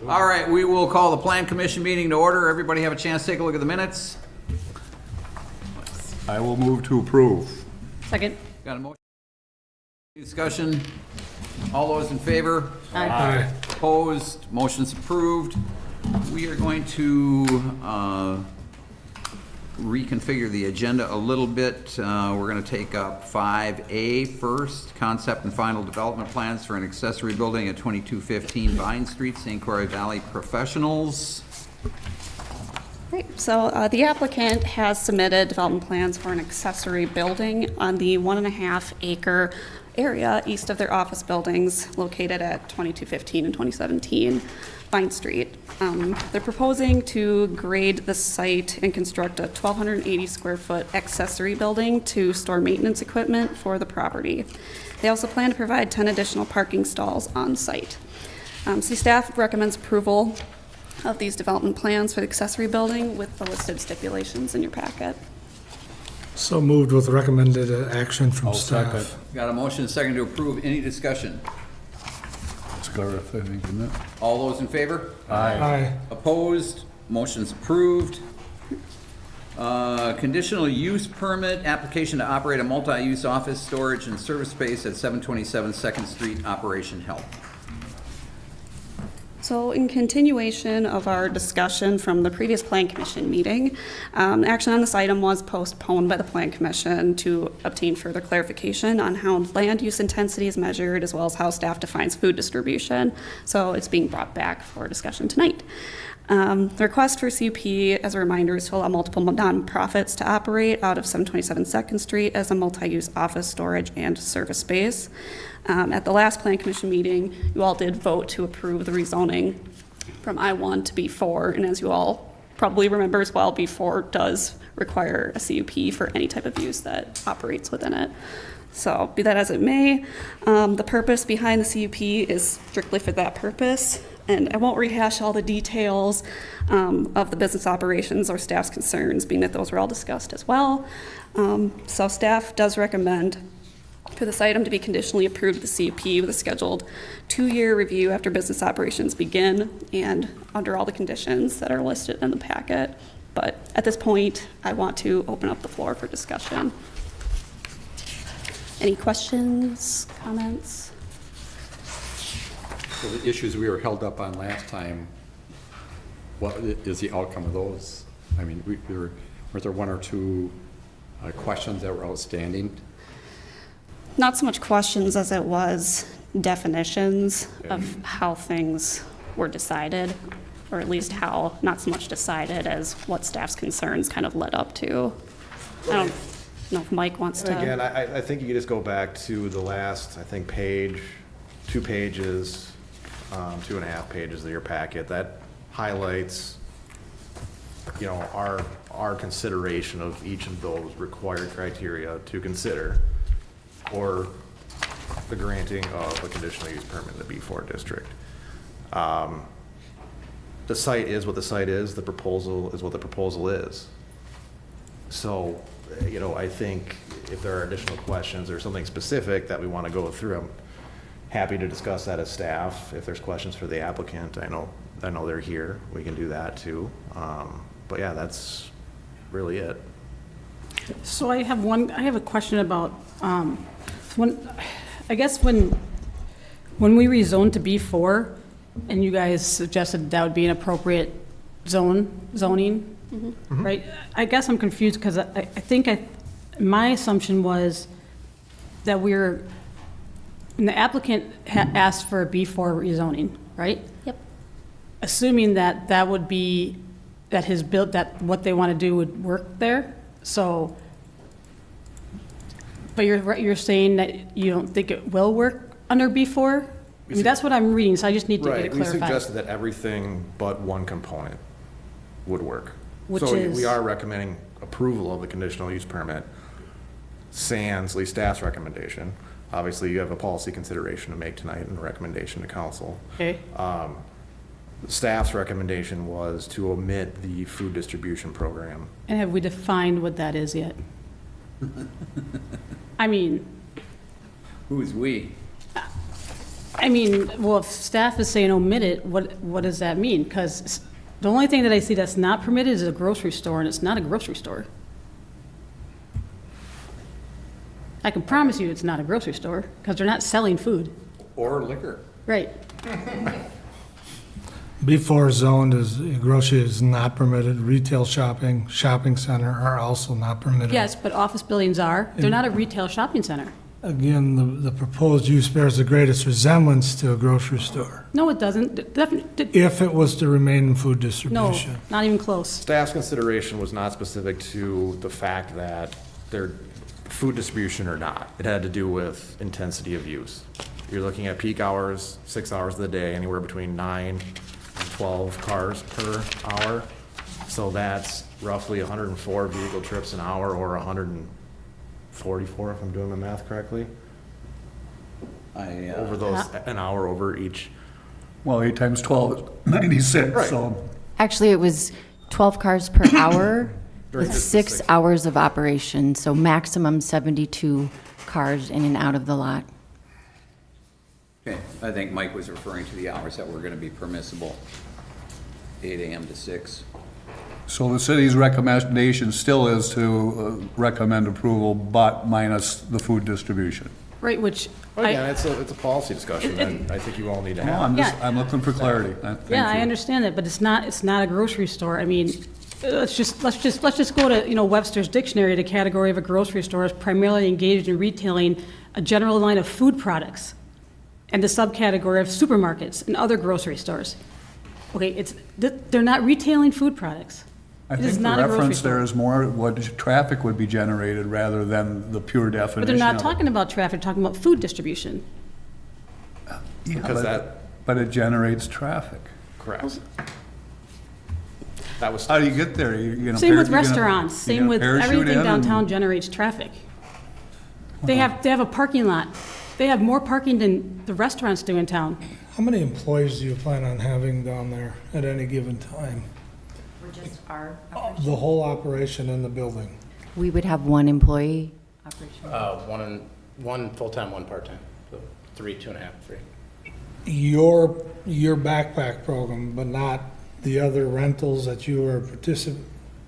All right, we will call the Plan Commission meeting to order. Everybody have a chance to take a look at the minutes. I will move to approve. Second. Got a motion? Discussion? All those in favor? Aye. Opposed? Motion's approved. We are going to reconfigure the agenda a little bit. We're going to take up 5A first, concept and final development plans for an accessory building at 2215 Vine Street, St. Croix Valley Professionals. Great. So the applicant has submitted development plans for an accessory building on the 1.5 acre area east of their office buildings located at 2215 and 2017 Vine Street. They're proposing to grade the site and construct a 1,280 square foot accessory building to store maintenance equipment for the property. They also plan to provide 10 additional parking stalls on site. City staff recommends approval of these development plans for the accessory building with the listed stipulations in your packet. So moved with recommended action from I'll staff. second. Got a motion and a second to approve. Any discussion? It's clarifying, isn't it? All those in favor? Aye. Opposed? Motion's approved. Conditional use permit, application to operate a multi-use office, storage, and service space at 727 Second Street, Operation Help. So in continuation of our discussion from the previous Plan Commission meeting, action on this item was postponed by the Plan Commission to obtain further clarification on how land use intensity is measured, as well as how staff defines food distribution. So it's being brought back for discussion tonight. The request for CUP, as a reminder, is to allow multiple nonprofits to operate out of 727 Second Street as a multi-use office, storage, and service space. At the last Plan Commission meeting, you all did vote to approve the rezoning from I-1 to B4, and as you all probably remember as well, B4 does require a CUP for any type of use that operates within it. So be that as it may, the purpose behind the CUP is strictly for that purpose, and I won't rehash all the details of the business operations or staff's concerns, being that those were all discussed as well. So staff does recommend for this item to be conditionally approved the CUP with a scheduled 2-year review after business operations begin and under all the conditions that are listed in the packet. But at this point, I want to open up the floor for discussion. Any questions, comments? So the issues we were held up on last time, what is the outcome of those? I mean, weren't there 1 or 2 questions that were outstanding? Not so much questions as it was definitions of how things were decided, or at least how, not so much decided as what staff's concerns kind of led up to. I don't know if Mike wants to. And again, I think you could just go back to the last, I think, page, 2 pages, 2.5 pages of your packet. That highlights, you know, our consideration of each of those required criteria to consider or the granting of a conditional use permit in the B4 district. The site is what the site is, the proposal is what the proposal is. So, you know, I think if there are additional questions or something specific that we want to go through, I'm happy to discuss that as staff. If there's questions for the applicant, I know they're here, we can do that too. But yeah, that's really it. So I have a question about, when we rezoned to B4, and you guys suggested that would be an appropriate zoning, Mm-hmm. right? I guess I'm confused because I think my assumption was that when the applicant asked for a B4 rezoning, right? Yep. Assuming that would be, that what they want to do would work there, so. But you're saying that you don't think it will work under B4? I mean, that's what I'm reading, so I just need to get it Right, we clarified. suggested that everything but one component would work. Which So is? we are recommending approval of the conditional use permit, sans Lee staff's recommendation. Obviously, you have a policy consideration to make tonight and a recommendation to council. Okay, Staff's recommendation was to omit the food distribution program. and have we defined what that is yet? I mean, Who's we? I mean, well, if staff is saying omit it, what does that mean? Because the only thing that I see that's not permitted is a grocery store, and it's not a grocery store. I can promise you it's not a grocery store, because they're not selling food. Or liquor. Right. B4 zoned as grocery is not permitted, retail shopping, shopping center are also not permitted. Yes, but office buildings are. They're not a retail shopping center. Again, the proposed use bears the greatest resemblance to a grocery store, No, it doesn't. Definitely, if it was to remain in food no, distribution. not even close. Staff's consideration was not specific to the fact that they're food distribution or not. It had to do with intensity of use. You're looking at peak hours, 6 hours of the day, anywhere between 9 and 12 cars per hour. So that's roughly 104 vehicle trips an hour, or 144, if I'm doing my math correctly, over those, an hour over each. Well, 8 times 12 is 96, so Actually, it was 12 cars per hour During with the 6 hours of operation, so maximum 72 cars in and out of the lot. Okay, I think Mike was referring to the hours that were gonna be permissible, 8 AM to 6. so the city's recommendation still is to recommend approval, but minus the food distribution. Right, which Again, I, it's a policy discussion, and I think you all need to No, have. I'm looking for clarity. Thank yeah, I you. understand that, but it's not a grocery store. I mean, let's just go to, Webster's dictionary. The category of a grocery store is primarily engaged in retailing a general line of food products, and the subcategory of supermarkets and other grocery stores. Okay, they're not retailing food products. I It is think the not a grocery reference there store. is more what traffic would be generated rather than the pure definition. But they're not of it. talking about traffic, they're talking about food distribution. Yeah, Because but it generates traffic. Correct. That was, How do you get there? You know, Same with you're gonna- restaurants, you're same gonna with parachute in everything and- downtown generates traffic. They have a parking lot. They have more parking than the restaurants do in town. How many employees do you plan on having down there at any given time? For just our The whole operation in the building? We would have one employee operation. One full-time, one part-time, so 3, 2.5, 3. Your backpack program, but not the other rentals that you are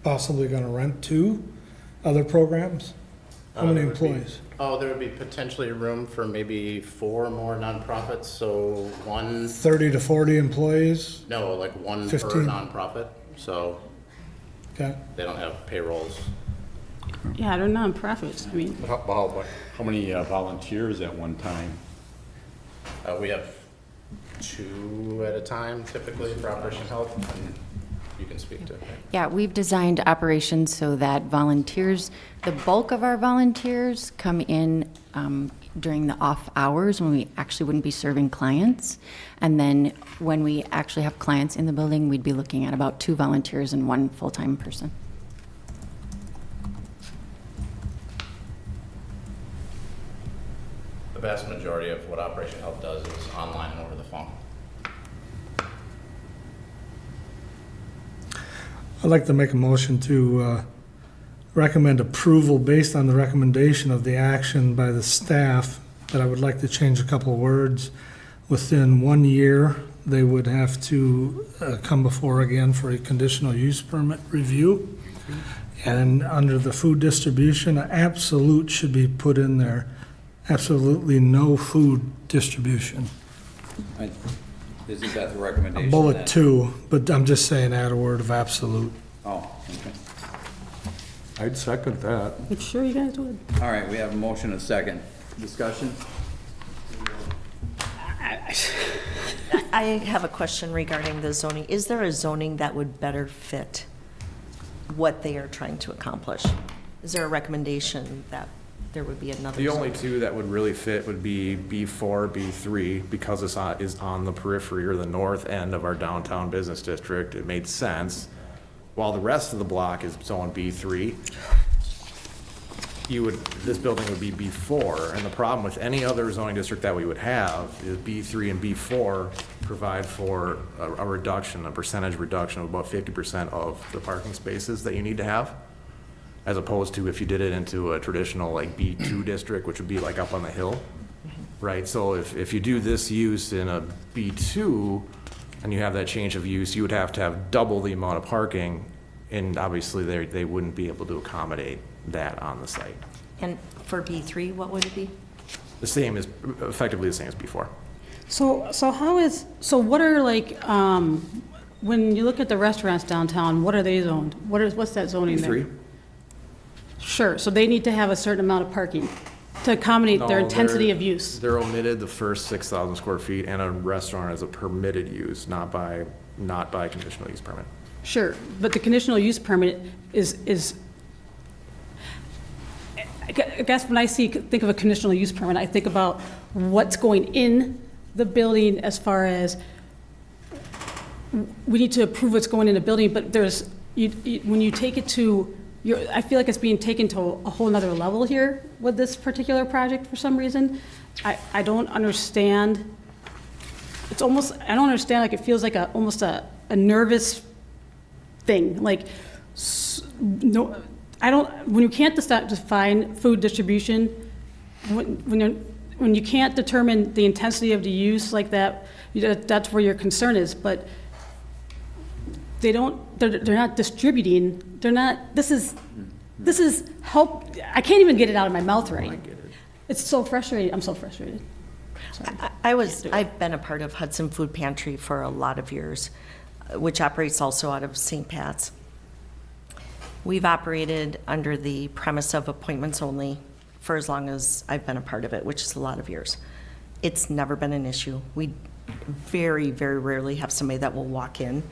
possibly gonna rent to, other programs? How many There would be- employees? There would be potentially room for maybe 4 more nonprofits, so one, 30 to 40 employees? no, like one per 15. nonprofit, so Okay. they don't have payrolls. Yeah, they're nonprofits. I mean, How many volunteers at one time? We have 2 at a time typically for Operation Health, and you can speak to it. Yeah, we've designed operations so that volunteers, the bulk of our volunteers come in during the off hours when we actually wouldn't be serving clients. And then when we actually have clients in the building, we'd be looking at about 2 volunteers and 1 full-time person. The vast majority of what Operation Health does is online and over the phone. I'd like to make a motion to recommend approval based on the recommendation of the action by the staff, but I would like to change a couple of words. Within 1 year, they would have to come before again for a conditional use permit review. And under the food distribution, absolute should be put in there. Absolutely no food distribution. Isn't that the recommendation? Bullet that- 2, but I'm just saying add a word of absolute. Oh, okay. I'd second that. I'm sure you guys would. All right, we have a motion, and a second. Discussion? I have a question regarding the zoning. Is there a zoning that would better fit what they are trying to accomplish? Is there a recommendation that there would be another? the only zoning? 2 that would really fit would be B4, B3, because it's is on the periphery or the north end of our downtown business district. It made sense. While the rest of the block is zone B3, this building would be B4, and the problem with any other zoning district that we would have is B3 and B4 provide for a reduction, a percentage reduction of about 50% of the parking spaces that you need to have, as opposed to if you did it into a traditional like B2 district, which would be like up on the hill. right? So if you do this use in a B2 and you have that change of use, you would have to have double the amount of parking, and obviously they wouldn't be able to accommodate that on the site. And for B3, what would it be? The same as, effectively the same as before. So what are like, when you look at the restaurants downtown, what are they zoned? What's that zoning there? B3? Sure, so they need to have a certain amount of parking to accommodate their No, intensity they're- of use. They're omitted the first 6,000 square feet, and a restaurant is a permitted use, not by conditional use permit. Sure, but the conditional use permit is, I guess when I think of a conditional use permit, I think about what's going in the building as far as, we need to approve what's going in the building, but there's, when you take it to, I feel like it's being taken to a whole nother level here with this particular project for some reason. I don't understand, it's almost, I don't understand, like, it feels like almost a nervous thing, like, no, I don't, when you can't define food distribution, when you can't determine the intensity of the use like that, that's where your concern is, but they're not distributing, this is help, I can't even get it out of my mouth right. I get it. It's so frustrating, I'm so frustrated. I've been a part of Hudson Food Pantry for a lot of years, which operates also out of St. Pat's. We've operated under the premise of appointments only for as long as I've been a part of it, which is a lot of years. It's never been an issue. We very, very rarely have somebody that will walk in,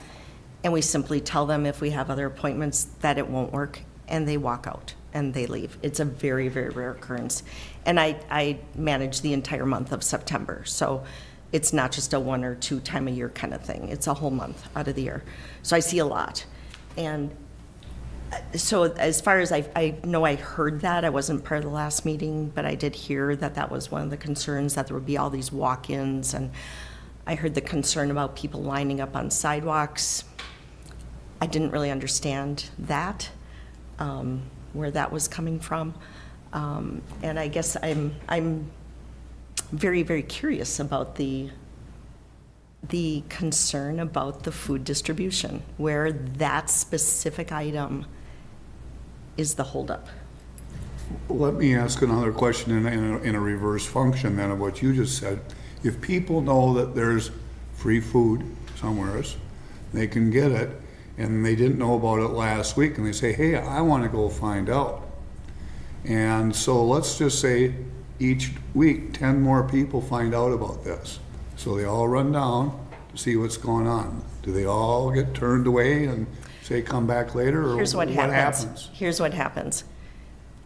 and we simply tell them if we have other appointments that it won't work, and they walk out and they leave. It's a very, very rare occurrence. And I manage the entire month of September, so it's not just a 1 or 2 time a year kind of thing. It's a whole month out of the year. So I see a lot. And so as far as I know, I heard that. I wasn't part of the last meeting, but I did hear that that was one of the concerns, that there would be all these walk-ins. And I heard the concern about people lining up on sidewalks. I didn't really understand that, where that was coming from. And I guess I'm very, very curious about the concern about the food distribution, where that specific item is the holdup. Let me ask another question in a reverse function then of what you just said. If people know that there's free food somewhere, they can get it, and they didn't know about it last week, and they say, hey, I want to go find out. And so let's just say each week, 10 more people find out about this. So they all run down to see what's going on. Do they all get turned away and say, come back later, or Here's what happens. Here's what happens.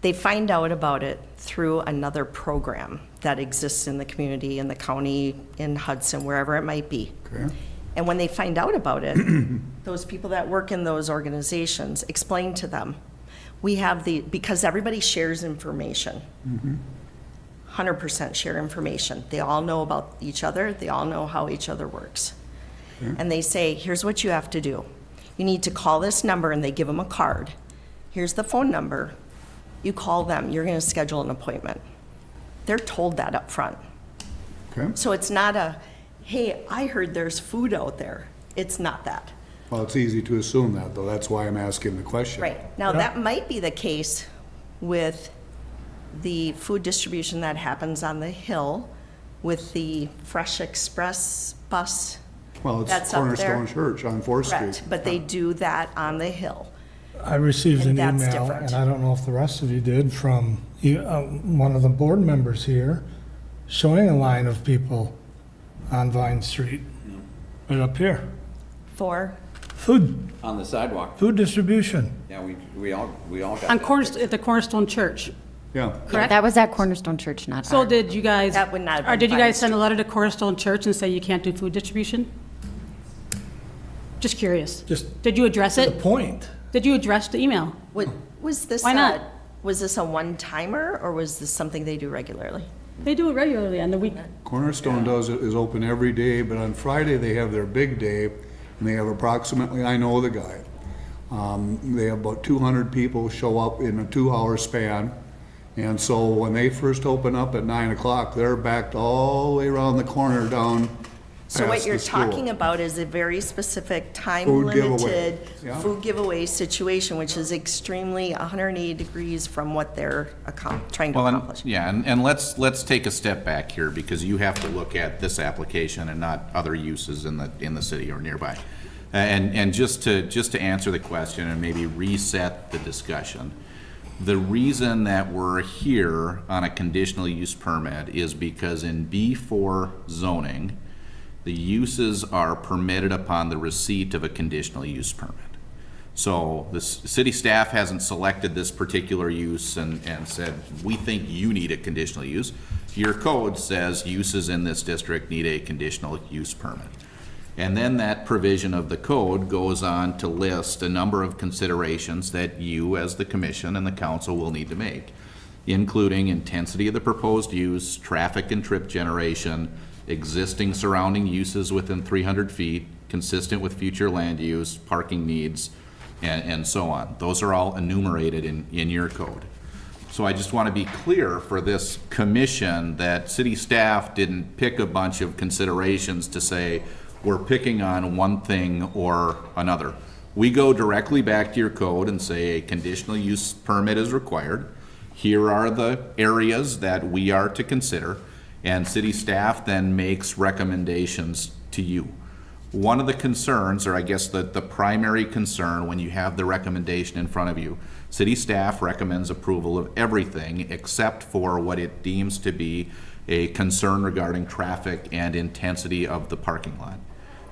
They find out about it through another program that exists in the community, in the county, in Hudson, wherever it might be. Okay. And when they find out about it, those people that work in those organizations explain to them, we have because everybody shares information. 100% share information. They all know about each other. They all know how each other works. And they say, here's what you have to do. You need to call this number, and they give them a card. Here's the phone number. You call them. You're going to schedule an appointment. They're told that up front. Okay. So it's not hey, I heard there's food out there. It's not that. Well, it's easy to assume that, though. That's why I'm asking the question. Right. Now, that might be the case with the food distribution that happens on the hill with the Fresh Express bus. Well, it's That's up there. Cornerstone Church on 4th Street. Correct, but they do that on the hill. I received an And that's email, different. and I don't know if the rest of you did, from one of the board members here, showing a line of people on Vine Street, right up here. For, Food On the sidewalk. distribution. Yeah, we all got On that. at the Cornerstone Church, Yeah. correct? That was at Cornerstone Church, not So ours. did you guys, That would not have or been did you Vine guys send a letter to Cornerstone Church and say you can't do food distribution? Just curious. Just Did you address the it? point. Did you address the email? was this Why not? was this a one-timer, or was this something they do regularly? They do it regularly on the week. Cornerstone is open every day, but on Friday they have their big day, and they have approximately, I know the guy. They have about 200 people show up in a 2-hour span, And so when they first open up at 9 o'clock, they're backed all the way around the corner down So what past you're the school. talking about is a very specific Food time-limited giveaway, yeah. food giveaway situation, which is extremely 180 degrees from what they're trying to Well, accomplish. yeah, and let's take a step back here, because you have to look at this application and not other uses in the city or nearby. And just to answer the question and maybe reset the discussion, the reason that we're here on a conditional use permit is because in B4 zoning, the uses are permitted upon the receipt of a conditional use permit. So the city staff hasn't selected this particular use and said, we think you need a conditional use. Your code says uses in this district need a conditional use permit. And then that provision of the code goes on to list a number of considerations that you, as the commission and the council, will need to make, including intensity of the proposed use, traffic and trip generation, existing surrounding uses within 300 feet, consistent with future land use, parking needs, and so on. Those are all enumerated in your code. So I just want to be clear for this commission that city staff didn't pick a bunch of considerations to say, we're picking on one thing or another. We go directly back to your code and say a conditional use permit is required. Here are the areas that we are to consider, and city staff then makes recommendations to you. One of the concerns, or I guess the primary concern when you have the recommendation in front of you, city staff recommends approval of everything except for what it deems to be a concern regarding traffic and intensity of the parking lot.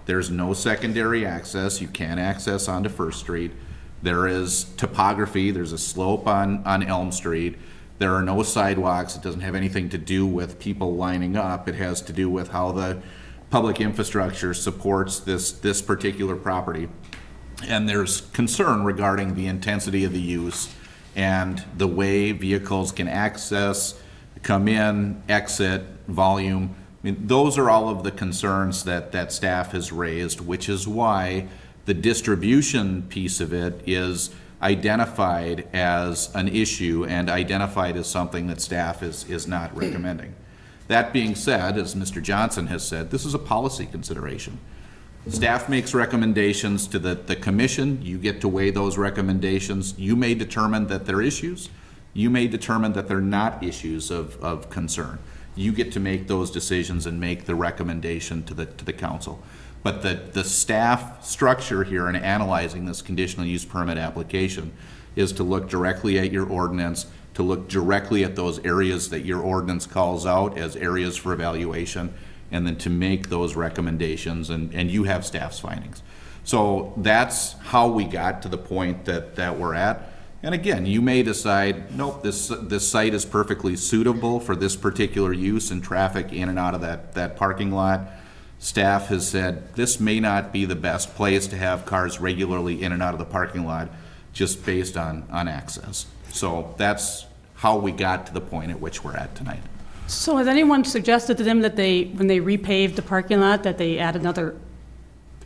There's no secondary access. You can't access onto First Street. There is topography. There's a slope on Elm Street. There are no sidewalks. It doesn't have anything to do with people lining up. It has to do with how the public infrastructure supports this particular property. And there's concern regarding the intensity of the use and the way vehicles can access, come in, exit, volume. I mean, those are all of the concerns that staff has raised, which is why the distribution piece of it is identified as an issue and identified as something that staff is not recommending. That being said, as Mr. Johnson has said, this is a policy consideration. Staff makes recommendations to the commission. You get to weigh those recommendations. You may determine that they're issues. You may determine that they're not issues of concern. You get to make those decisions and make the recommendation to the council. But the staff structure here in analyzing this conditional use permit application is to look directly at your ordinance, to look directly at those areas that your ordinance calls out as areas for evaluation, and then to make those recommendations, and you have staff's findings. So that's how we got to the point that we're at. And again, you may decide, nope, this site is perfectly suitable for this particular use and traffic in and out of that parking lot. Staff has said this may not be the best place to have cars regularly in and out of the parking lot just based on access. So that's how we got to the point at which we're at tonight. So has anyone suggested to them that when they repaved the parking lot, that they add another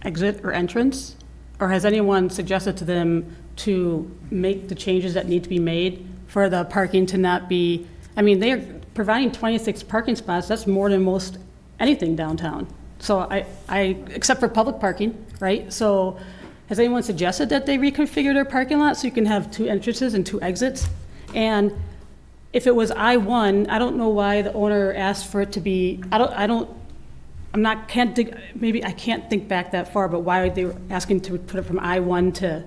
exit or entrance? Or has anyone suggested to them to make the changes that need to be made for the parking to not be, I mean, they are providing 26 parking spots. That's more than most anything downtown. So I except for public parking, right? So has anyone suggested that they reconfigure their parking lot so you can have 2 entrances and 2 exits? And if it was I-1, I don't know why the owner asked for it to be, maybe I can't think back that far, but why they were asking to put it from I-1 to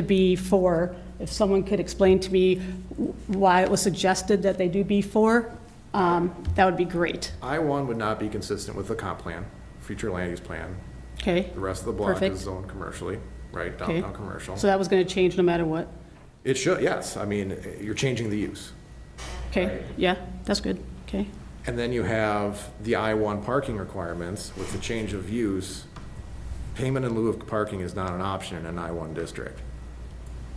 B4. If someone could explain to me why it was suggested that they do B4, that would be great. I-1 would not be consistent with the comp plan, future land use plan. Okay, The rest of the block Perfect. is zoned commercially, right, okay. downtown commercial. So that was gonna change no matter what? It should, yes. I mean, you're changing the use. Okay, yeah, that's good, okay. And then you have the I-1 parking requirements with the change of use. Payment in lieu of parking is not an option in an I-1 district.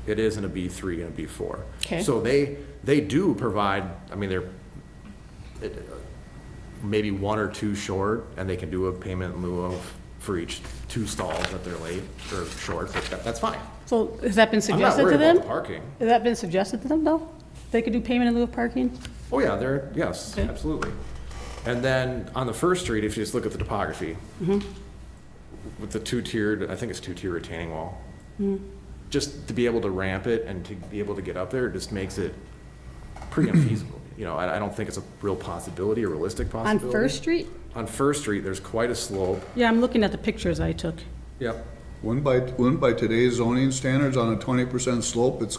It is in a B3 and a B4. Okay. So they do provide, I mean, they're maybe 1 or 2 short, and they can do a payment in lieu of for each 2 stalls that they're late or short, but that's fine. So has that been I'm not suggested to worried them? about the parking. Has that been suggested to them, though? They could do payment in lieu of parking? Oh, yeah, there, yes, Okay. absolutely. And then on the First Street, if you just look at the topography, with the two-tiered, I think it's two-tier retaining wall, just to be able to ramp it and to be able to get up there, just makes it pretty unfeasible. You know, I don't think it's a real possibility, a realistic On possibility. First Street? On First Street, there's quite a slope. Yeah, I'm looking at the pictures I took. Yep. Wouldn't by today's zoning standards on a 20% slope, it's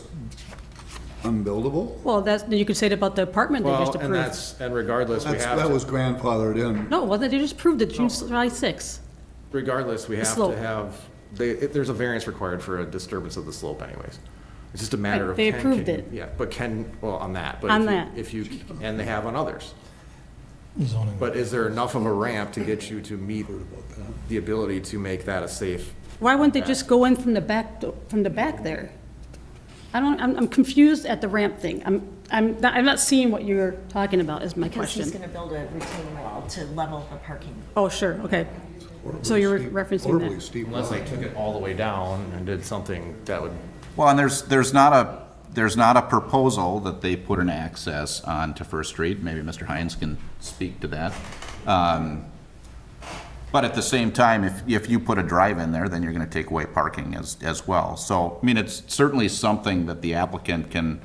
unbuildable? Well, then you could say it about the apartment they Well, just and approved. and regardless, we have That was to, grandfathered in. No, it wasn't, they just approved it July 6th. regardless, we have slope. to have, there's a variance required for a disturbance of the slope anyways. It's just a matter Right, of. they can- approved can- it. Yeah, but well, on that. But On if you- that. If you, and they have on others. Zoning. But is there enough of a ramp to get you to meet the ability to make that a safe? Why wouldn't they just go in from the back, from the back there? I'm confused at the ramp thing. I'm not seeing what you're talking about, is my Because he's question. gonna build a retaining wall to level the parking. Oh, sure, okay. So you're referencing Horribly that. steep. Unless they took it all the way down and did something that would, Well, and there's not a proposal that they put an access on to First Street. Maybe Mr. Hines can speak to that. But at the same time, if you put a drive in there, then you're gonna take away parking as well. So, I mean, it's certainly something that the applicant can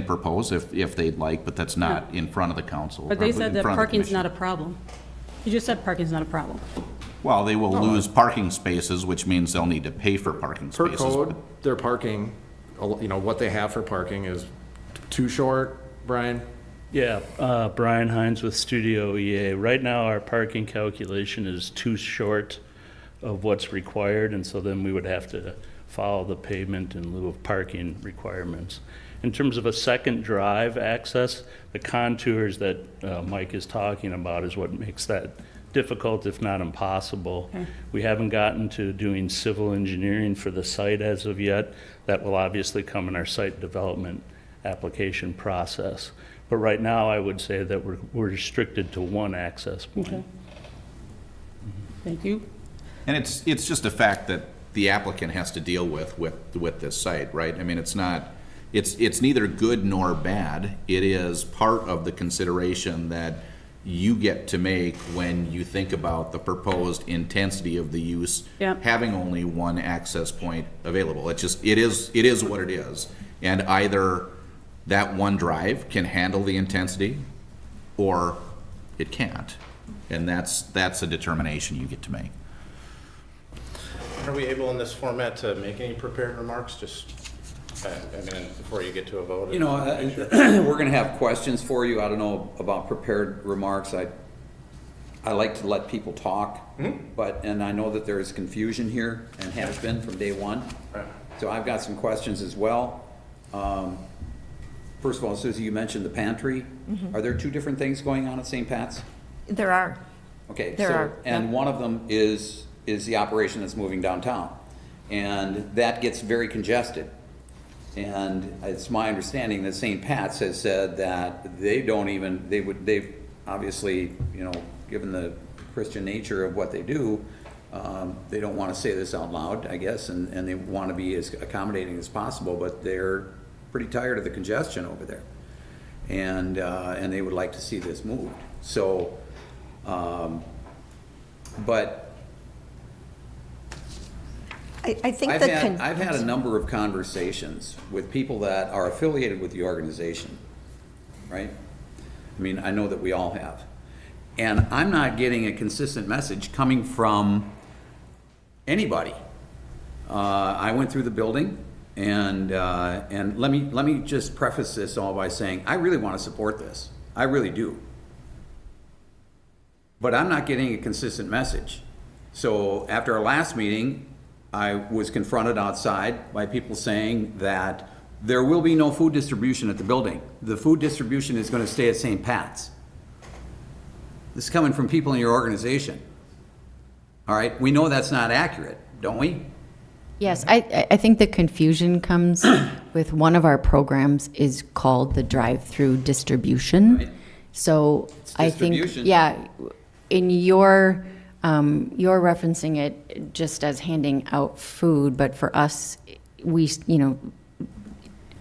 propose if they'd like, but that's not in front of the council. But they or said in that front of the parking's commission. not a problem. You just said parking's not a problem. Well, they will lose parking spaces, which means they'll need to pay for parking per spaces. code, their parking, you know, what they have for parking is too short, Brian? Yeah, Brian Hines with Studio EA. Right now, our parking calculation is too short of what's required, and so then we would have to follow the pavement in lieu of parking requirements. In terms of a second drive access, the contours that Mike is talking about is what makes that difficult, if not impossible. We haven't gotten to doing civil engineering for the site as of yet. That will obviously come in our site development application process. But right now, I would say that we're restricted to one access point. Okay. Thank you. And it's just a fact that the applicant has to deal with this site, right? I mean, it's neither good nor bad. It is part of the consideration that you get to make when you think about the proposed intensity of the use, Yep. having only one access point available. It is what it is. And either that one drive can handle the intensity, or it can't. And that's a determination you get to make. Are we able in this format to make any prepared remarks, just, I mean, before you get to a vote? You know, we're gonna have questions for you. I don't know about prepared remarks. I like to let people talk, and I know that there is confusion here and has been from day one. Right. So I've got some questions as well. First of all, Susie, you mentioned the pantry. Are there two different things going on at St. Pat's? There are. Okay, There so, are, and yeah. one of them is the operation that's moving downtown. And that gets very congested. And it's my understanding that St. Pat's has said that they obviously, you know, given the Christian nature of what they do, they don't want to say this out loud, I guess, and they want to be as accommodating as possible, but they're pretty tired of the congestion over there. And they would like to see this moved. So, but I think I've that had a number of conversations with people that are affiliated with the organization, right? I mean, I know that we all have. And I'm not getting a consistent message coming from anybody. I went through the building, and let me just preface this all by saying, I really want to support this. I really do. But I'm not getting a consistent message. So after our last meeting, I was confronted outside by people saying that there will be no food distribution at the building. The food distribution is going to stay at St. Pat's. This is coming from people in your organization. All right, we know that's not accurate, don't we? Yes, I think the confusion comes with one of our programs is called the drive-through distribution. Right. So I think, distribution. yeah, in you're referencing it just as handing out food, but for us, we, you know,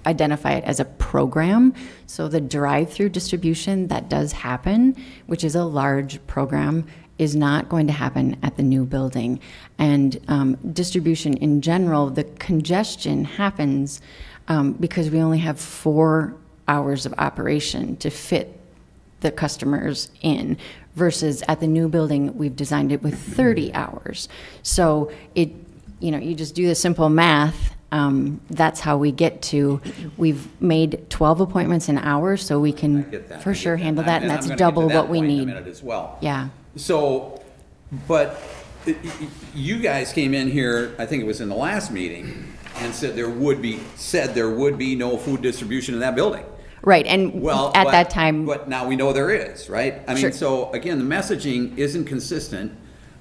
identify it as a program. So the drive-through distribution that does happen, which is a large program, is not going to happen at the new building. And distribution in general, the congestion happens because we only have 4 hours of operation to fit the customers in, versus at the new building, we've designed it with 30 hours. So it, you just do the simple math. That's how we get to, we've made 12 appointments an hour, so we I can get that. I for get sure that. handle that, and I'm that's gonna get to double that what we point in a need. minute as well. Yeah. So, but you guys came in here, I think it was in the last meeting, and said there would be no food distribution in that building. Right, and Well, at but- that time, But now we know there is, right? I Sure. mean, so again, the messaging isn't consistent.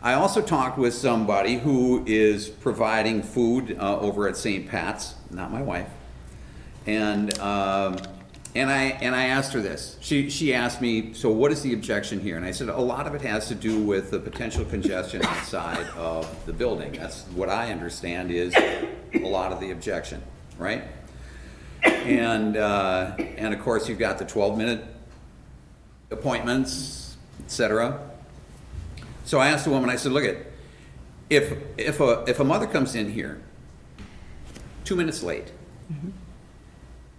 I also talked with somebody who is providing food over at St. Pat's, not my wife. And I asked her this. She asked me, so what is the objection here? And I said, a lot of it has to do with the potential congestion outside of the building. That's what I understand is a lot of the objection, right? And of course, you've got the 12-minute appointments, et cetera. So I asked the woman, I said, look, if a mother comes in here 2 minutes late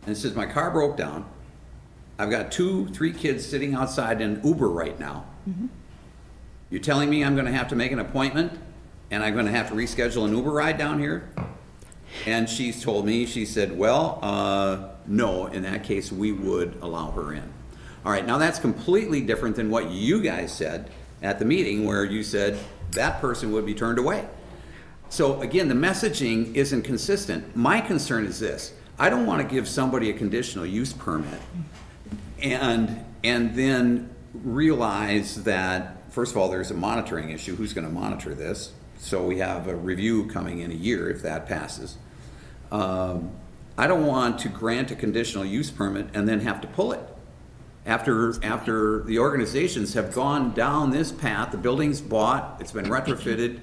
and says, my car broke down, I've got 2-3 kids sitting outside in an Uber right now, you're telling me I'm gonna have to make an appointment and I'm gonna have to reschedule an Uber ride down here? And she's told me, she said, well, no, in that case, we would allow her in. All right, now that's completely different than what you guys said at the meeting, where you said that person would be turned away. So again, the messaging isn't consistent. My concern is this: I don't want to give somebody a conditional use permit and then realize that, first of all, there's a monitoring issue. Who's going to monitor this? So we have a review coming in a year if that passes. I don't want to grant a conditional use permit and then have to pull it. After the organizations have gone down this path, the building's bought, it's been retrofitted,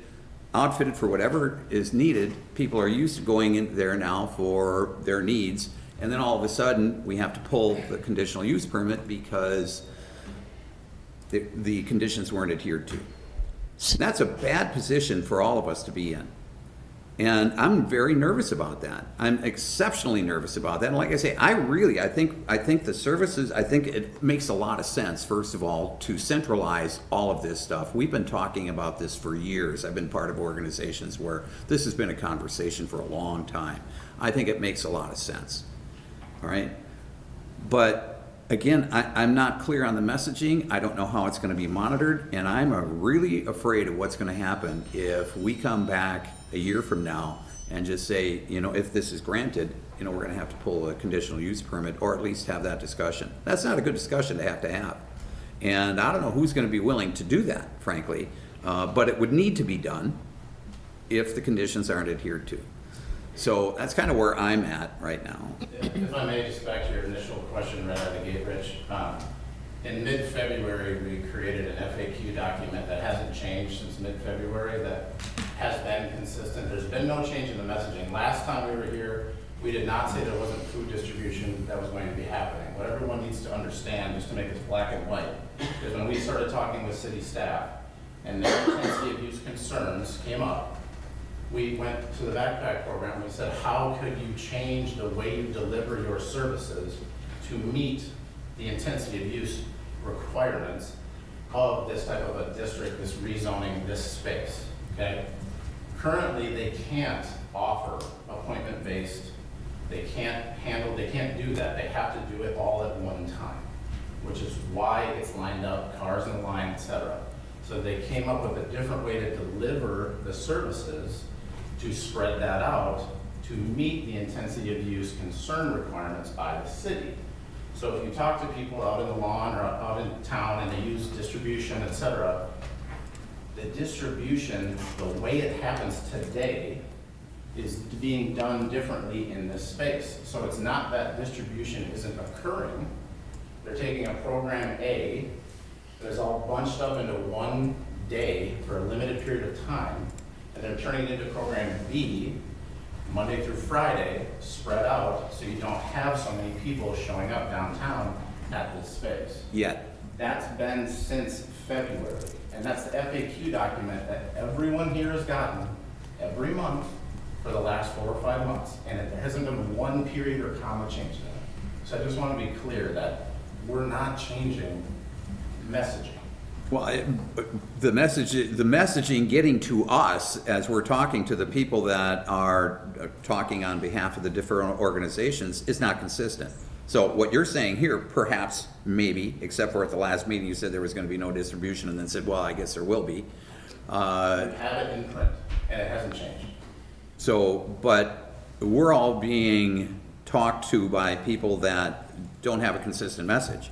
outfitted for whatever is needed, people are used to going in there now for their needs, and then all of a sudden, we have to pull the conditional use permit because the conditions weren't adhered to. That's a bad position for all of us to be in. And I'm very nervous about that. I'm exceptionally nervous about that. And like I say, I think the services, I think it makes a lot of sense, first of all, to centralize all of this stuff. We've been talking about this for years. I've been part of organizations where this has been a conversation for a long time. I think it makes a lot of sense. All right? But again, I'm not clear on the messaging. I don't know how it's going to be monitored. And I'm really afraid of what's going to happen if we come back a year from now and just say, if this is granted, we're going to have to pull a conditional use permit, or at least have that discussion. That's not a good discussion to have. And I don't know who's going to be willing to do that, frankly, but it would need to be done if the conditions aren't adhered to. So that's kind of where I'm at right now. If I may, just back to your initial question right out of the gate, Rich. In mid-February, we created an FAQ document that hasn't changed since mid-February, that has been consistent. There's been no change in the messaging. Last time we were here, we did not say there wasn't food distribution that was going to be happening. What everyone needs to understand, just to make it black and white, is when we started talking with city staff and their intensity of use concerns came up, we went to the backpack program. We said, how could you change the way you deliver your services to meet the intensity of use requirements of this type of a district, this rezoning, this space, okay? Currently, they can't offer appointment-based. They can't do that. They have to do it all at one time, which is why it's lined up, cars in line, et cetera. So they came up with a different way to deliver the services to spread that out to meet the intensity of use concern requirements by the city. So if you talk to people out in the lawn or out in town and they use distribution, et cetera, the distribution, the way it happens today, is being done differently in this space. So it's not that distribution isn't occurring. They're taking a program A that is all bunched up into one day for a limited period of time, and they're turning it into program B, Monday through Friday, spread out, so you don't have so many people showing up downtown at this space. Yet. That's been since February, and that's the FAQ document that everyone here has gotten every month for the last 4 or 5 months, and there hasn't been one period or comma change in it. So I just want to be clear that we're not changing messaging. Well, the messaging getting to us as we're talking to the people that are talking on behalf of the different organizations is not consistent. So what you're saying here, perhaps, maybe, except for at the last meeting, you said there was going to be no distribution, and then said, well, I guess there will be. We have it in print, and it hasn't changed. So, but we're all being talked to by people that don't have a consistent message.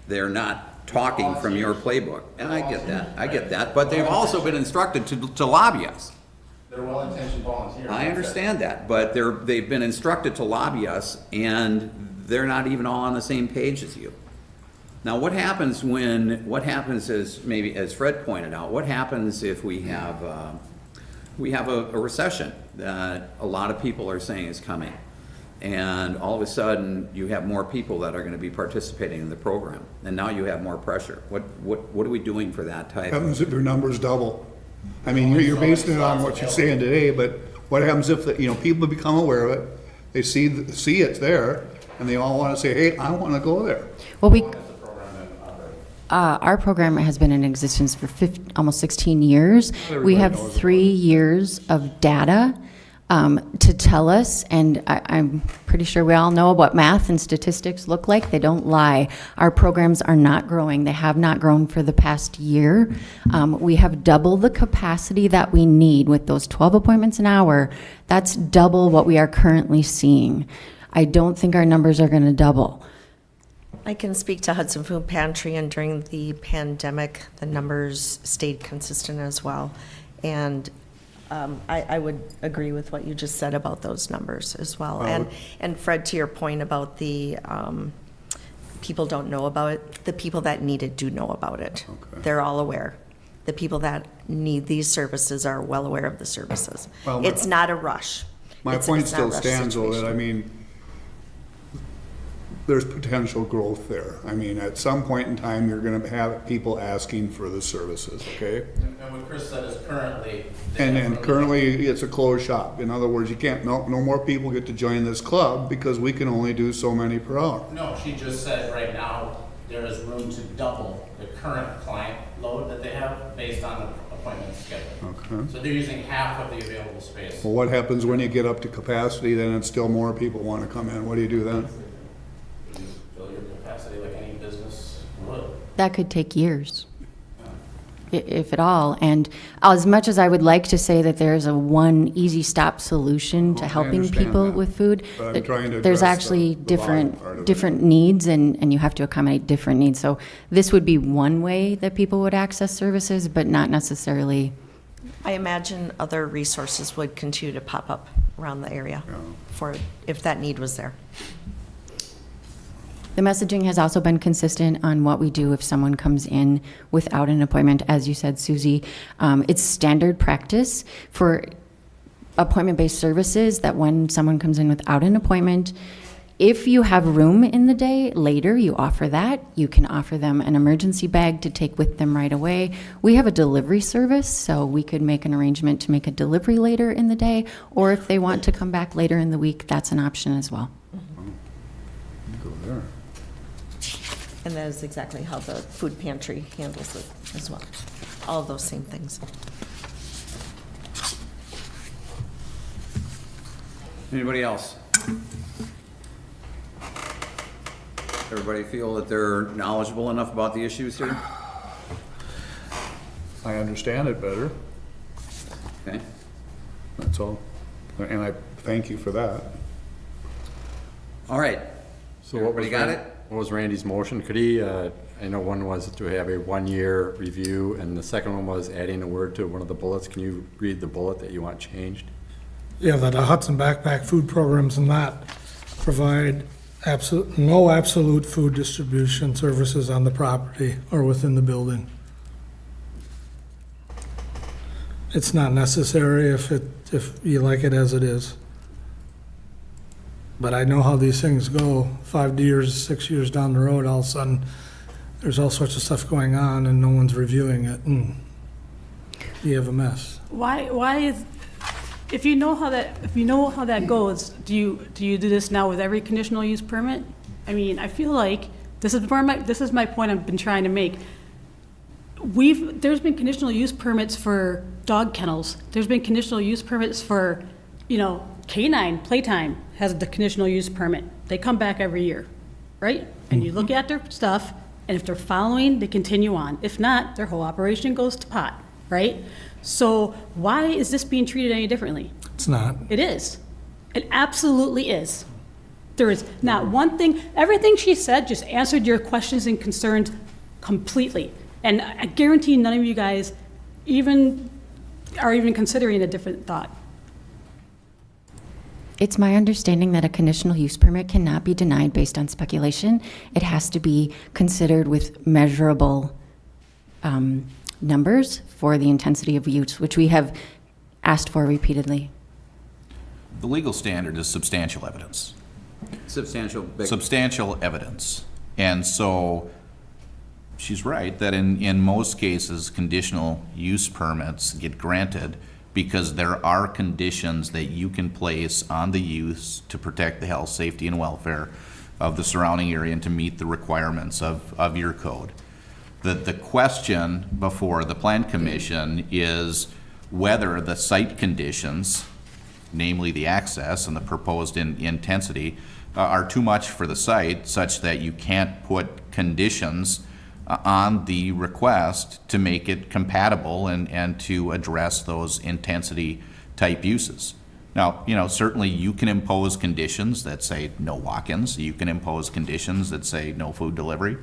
They're not talking from your playbook. And I get that, but they've also been instructed to lobby us. They're well-intentioned volunteers. I understand that, but they've been instructed to lobby us, and they're not even all on the same page as you. Now, what happens is, maybe as Fred pointed out, what happens if we have a recession that a lot of people are saying is coming, and all of a sudden you have more people that are going to be participating in the program, and now you have more pressure. What are we doing for that type? Happens if your numbers double. I mean, you're basing it on what you're saying today, but what happens if, people become aware of it, they see it's there, and they all want to say, hey, I want to go there. Well, our program has been in existence for almost 16 years. We have 3 years of data to tell us, and I'm pretty sure we all know what math and statistics look like. They don't lie. Our programs are not growing. They have not grown for the past year. We have double the capacity that we need with those 12 appointments an hour. That's double what we are currently seeing. I don't think our numbers are going to double. I can speak to Hudson Food Pantry, and during the pandemic, the numbers stayed consistent as well. And I would agree with what you just said about those numbers as well. And Fred, to your point about the people don't know about it, the people that need it do know about it. Okay. They're all aware. The people that need these services are well aware of the services. Well, It's not a rush. My It's point not a still rush stands, though, that, situation. there's potential growth there. At some point in time, you're gonna have people asking for the services, okay? And what Chris said is currently. And currently, it's a closed shop. In other words, you can't, no more people get to join this club because we can only do so many per hour. No, she just said right now, there is room to double the current client load that they have based on the appointment schedule. Okay. So they're using half of the available space. Well, what happens when you get up to capacity, then it's still more people wanna come in? What do you do then? You fill your capacity like any business would. That could take years, if at all. And as much as I would like to say that there's a one easy stop solution to I helping understand people that. with food, But I'm trying to there's address actually the volume part of it. different needs, and you have to accommodate different needs. So this would be one way that people would access services, but not necessarily. I imagine other resources would continue to pop up around the area for, if that need was there. The messaging has also been consistent on what we do if someone comes in without an appointment. As you said, Susie, it's standard practice for appointment-based services that when someone comes in without an appointment, if you have room in the day, later you offer that. You can offer them an emergency bag to take with them right away. We have a delivery service, so we could make an arrangement to make a delivery later in the day, or if they want to come back later in the week, that's an option as well. Go there. And that is exactly how the food pantry handles it as well. All of those same things. Anybody else? Everybody feel that they're knowledgeable enough about the issues here? I understand it better, Okay. that's all. And I thank you for that. All right. So what Everybody was got Ran- it? What was Randy's motion? Could he, I know one was to have a 1-year review, and the second one was adding a word to one of the bullets. Can you read the bullet that you want changed? Yeah, that the Hudson Backpack Food Programs not provide no absolute food distribution services on the property or within the building. It's not necessary if you like it as it is. But I know how these things go. 5 years, 6 years down the road, all of a sudden, there's all sorts of stuff going on and no one's reviewing it, and you have a mess. Why is, if you know how that goes, do you do this now with every conditional use permit? I mean, I feel like, this is my point I've been trying to make. There's been conditional use permits for dog kennels. There's been conditional use permits for, canine playtime has the conditional use permit. They come back every year, right? And you look at their stuff, and if they're following, they continue on. If not, their whole operation goes to pot, right? So why is this being treated any differently? It's not. It is. It absolutely is. There is not one thing, everything she said just answered your questions and concerns completely. And I guarantee none of you guys are even considering a different thought. It's my understanding that a conditional use permit cannot be denied based on speculation. It has to be considered with measurable numbers for the intensity of use, which we have asked for repeatedly. The legal standard is substantial evidence. Substantial evidence. And so she's right that in most cases, conditional use permits get granted because there are conditions that you can place on the use to protect the health, safety, and welfare of the surrounding area and to meet the requirements of your code. The question before the Plan Commission is whether the site conditions, namely the access and the proposed intensity, are too much for the site such that you can't put conditions on the request to make it compatible and to address those intensity type uses. Now, certainly you can impose conditions that say no walk-ins. You can impose conditions that say no food delivery,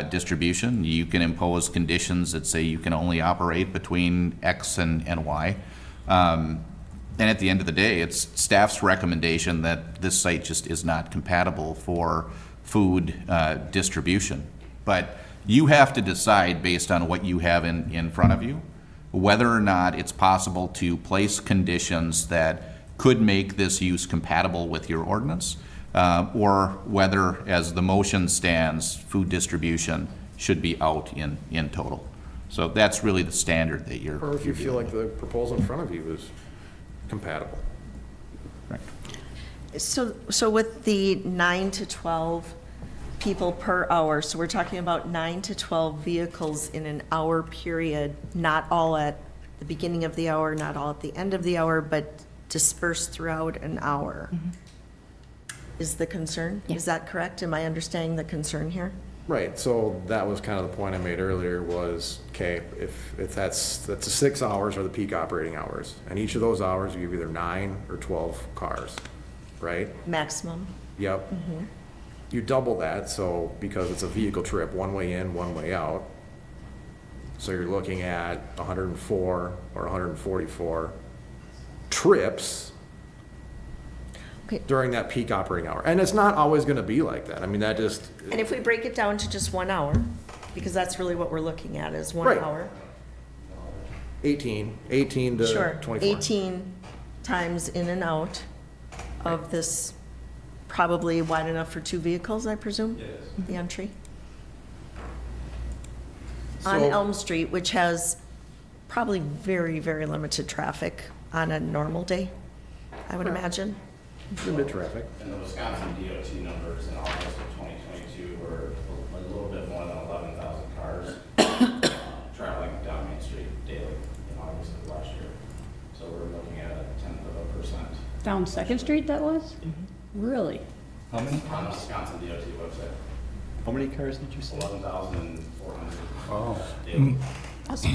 distribution. You can impose conditions that say you can only operate between X and Y. And at the end of the day, it's staff's recommendation that this site just is not compatible for food distribution. But you have to decide based on what you have in front of you, whether or not it's possible to place conditions that could make this use compatible with your ordinance, or whether, as the motion stands, food distribution should be out in total. So that's really the standard that you're. Or if you feel like the proposal in front of you is compatible. Right. So with the 9 to 12 people per hour, so we're talking about 9 to 12 vehicles in an hour period, not all at the beginning of the hour, not all at the end of the hour, but dispersed throughout an hour. Is the concern? Yes. Is that correct? Am I understanding the concern here? Right, so that was kind of the point I made earlier was, okay, if that's the 6 hours are the peak operating hours, and each of those hours you have either 9 or 12 cars, right? Maximum? Yep. You double that, so because it's a vehicle trip, one way in, one way out, so you're looking at 104 or 144 trips Okay. during that peak operating hour. And it's not always gonna be like that. I mean, that just, And if we break it down to just 1 hour, because that's really what we're looking at, is 1 Right. hour. 18 to Sure, 24. 18 times in and out of this, probably wide enough for 2 vehicles, I presume? Yes. The entry? On So- Elm Street, which has probably very, very limited traffic on a normal day, I would imagine. A bit traffic. And the Wisconsin DOT numbers in August of 2022 were a little bit more than 11,000 cars traveling down Main Street daily in August of last year. So we're looking at a 0.1%. Down Second Street, that was? Really? How many? On the Wisconsin DOT website, How many cars did you say? 11,400 Oh. daily. That's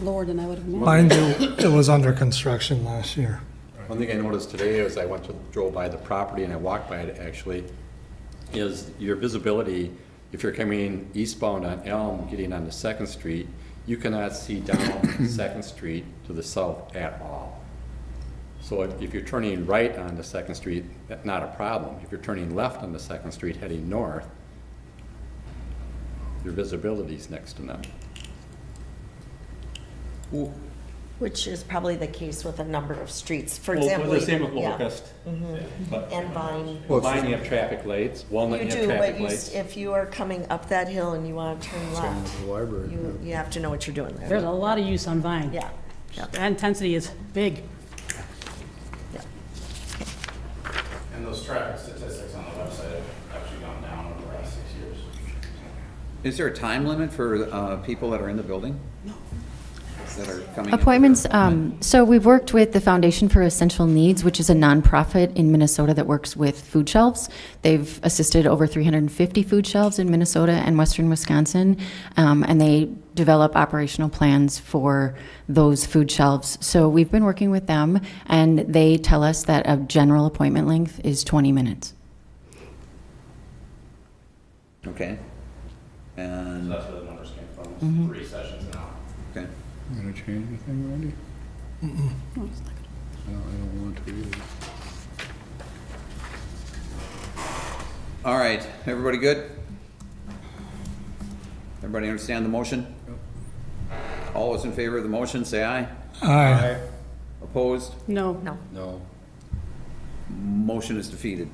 lower than I would have imagined. Mind you, it was under construction last year. One thing I noticed today as I drove by the property and I walked by it actually, is your visibility, if you're coming eastbound on Elm, getting onto Second Street, you cannot see down Second Street to the south at all. So if you're turning right onto Second Street, that's not a problem. If you're turning left onto Second Street heading north, your visibility's next to none. Which is probably the case with a number of streets, for Well, example. the same with yeah. Locust. But And Vine. Vine, you have traffic lights, Walnut, You you have do, traffic but you, lights. if you are coming up that hill and you want to turn left, the library. you have to know what you're doing There's there. a lot of use on Vine. Yeah, That intensity is big. yeah. And those traffic statistics on the website have actually gone down over the last 6 years. Is there a time limit for people that are in the building? No. That are coming in? Appointments, so we've worked with the Foundation for Essential Needs, which is a nonprofit in Minnesota that works with food shelves. They've assisted over 350 food shelves in Minnesota and western Wisconsin, and they develop operational plans for those food shelves. So we've been working with them, and they tell us that a general appointment length is 20 minutes. Okay. So And, that's where the numbers came from, Mm-hmm. 3 sessions an hour. okay. You gonna change anything, Randy? No, I don't want to either. All right, everybody good? Everybody understand the motion? All those in favor of the motion, say aye. Aye. Opposed? No. No. No. Motion is defeated.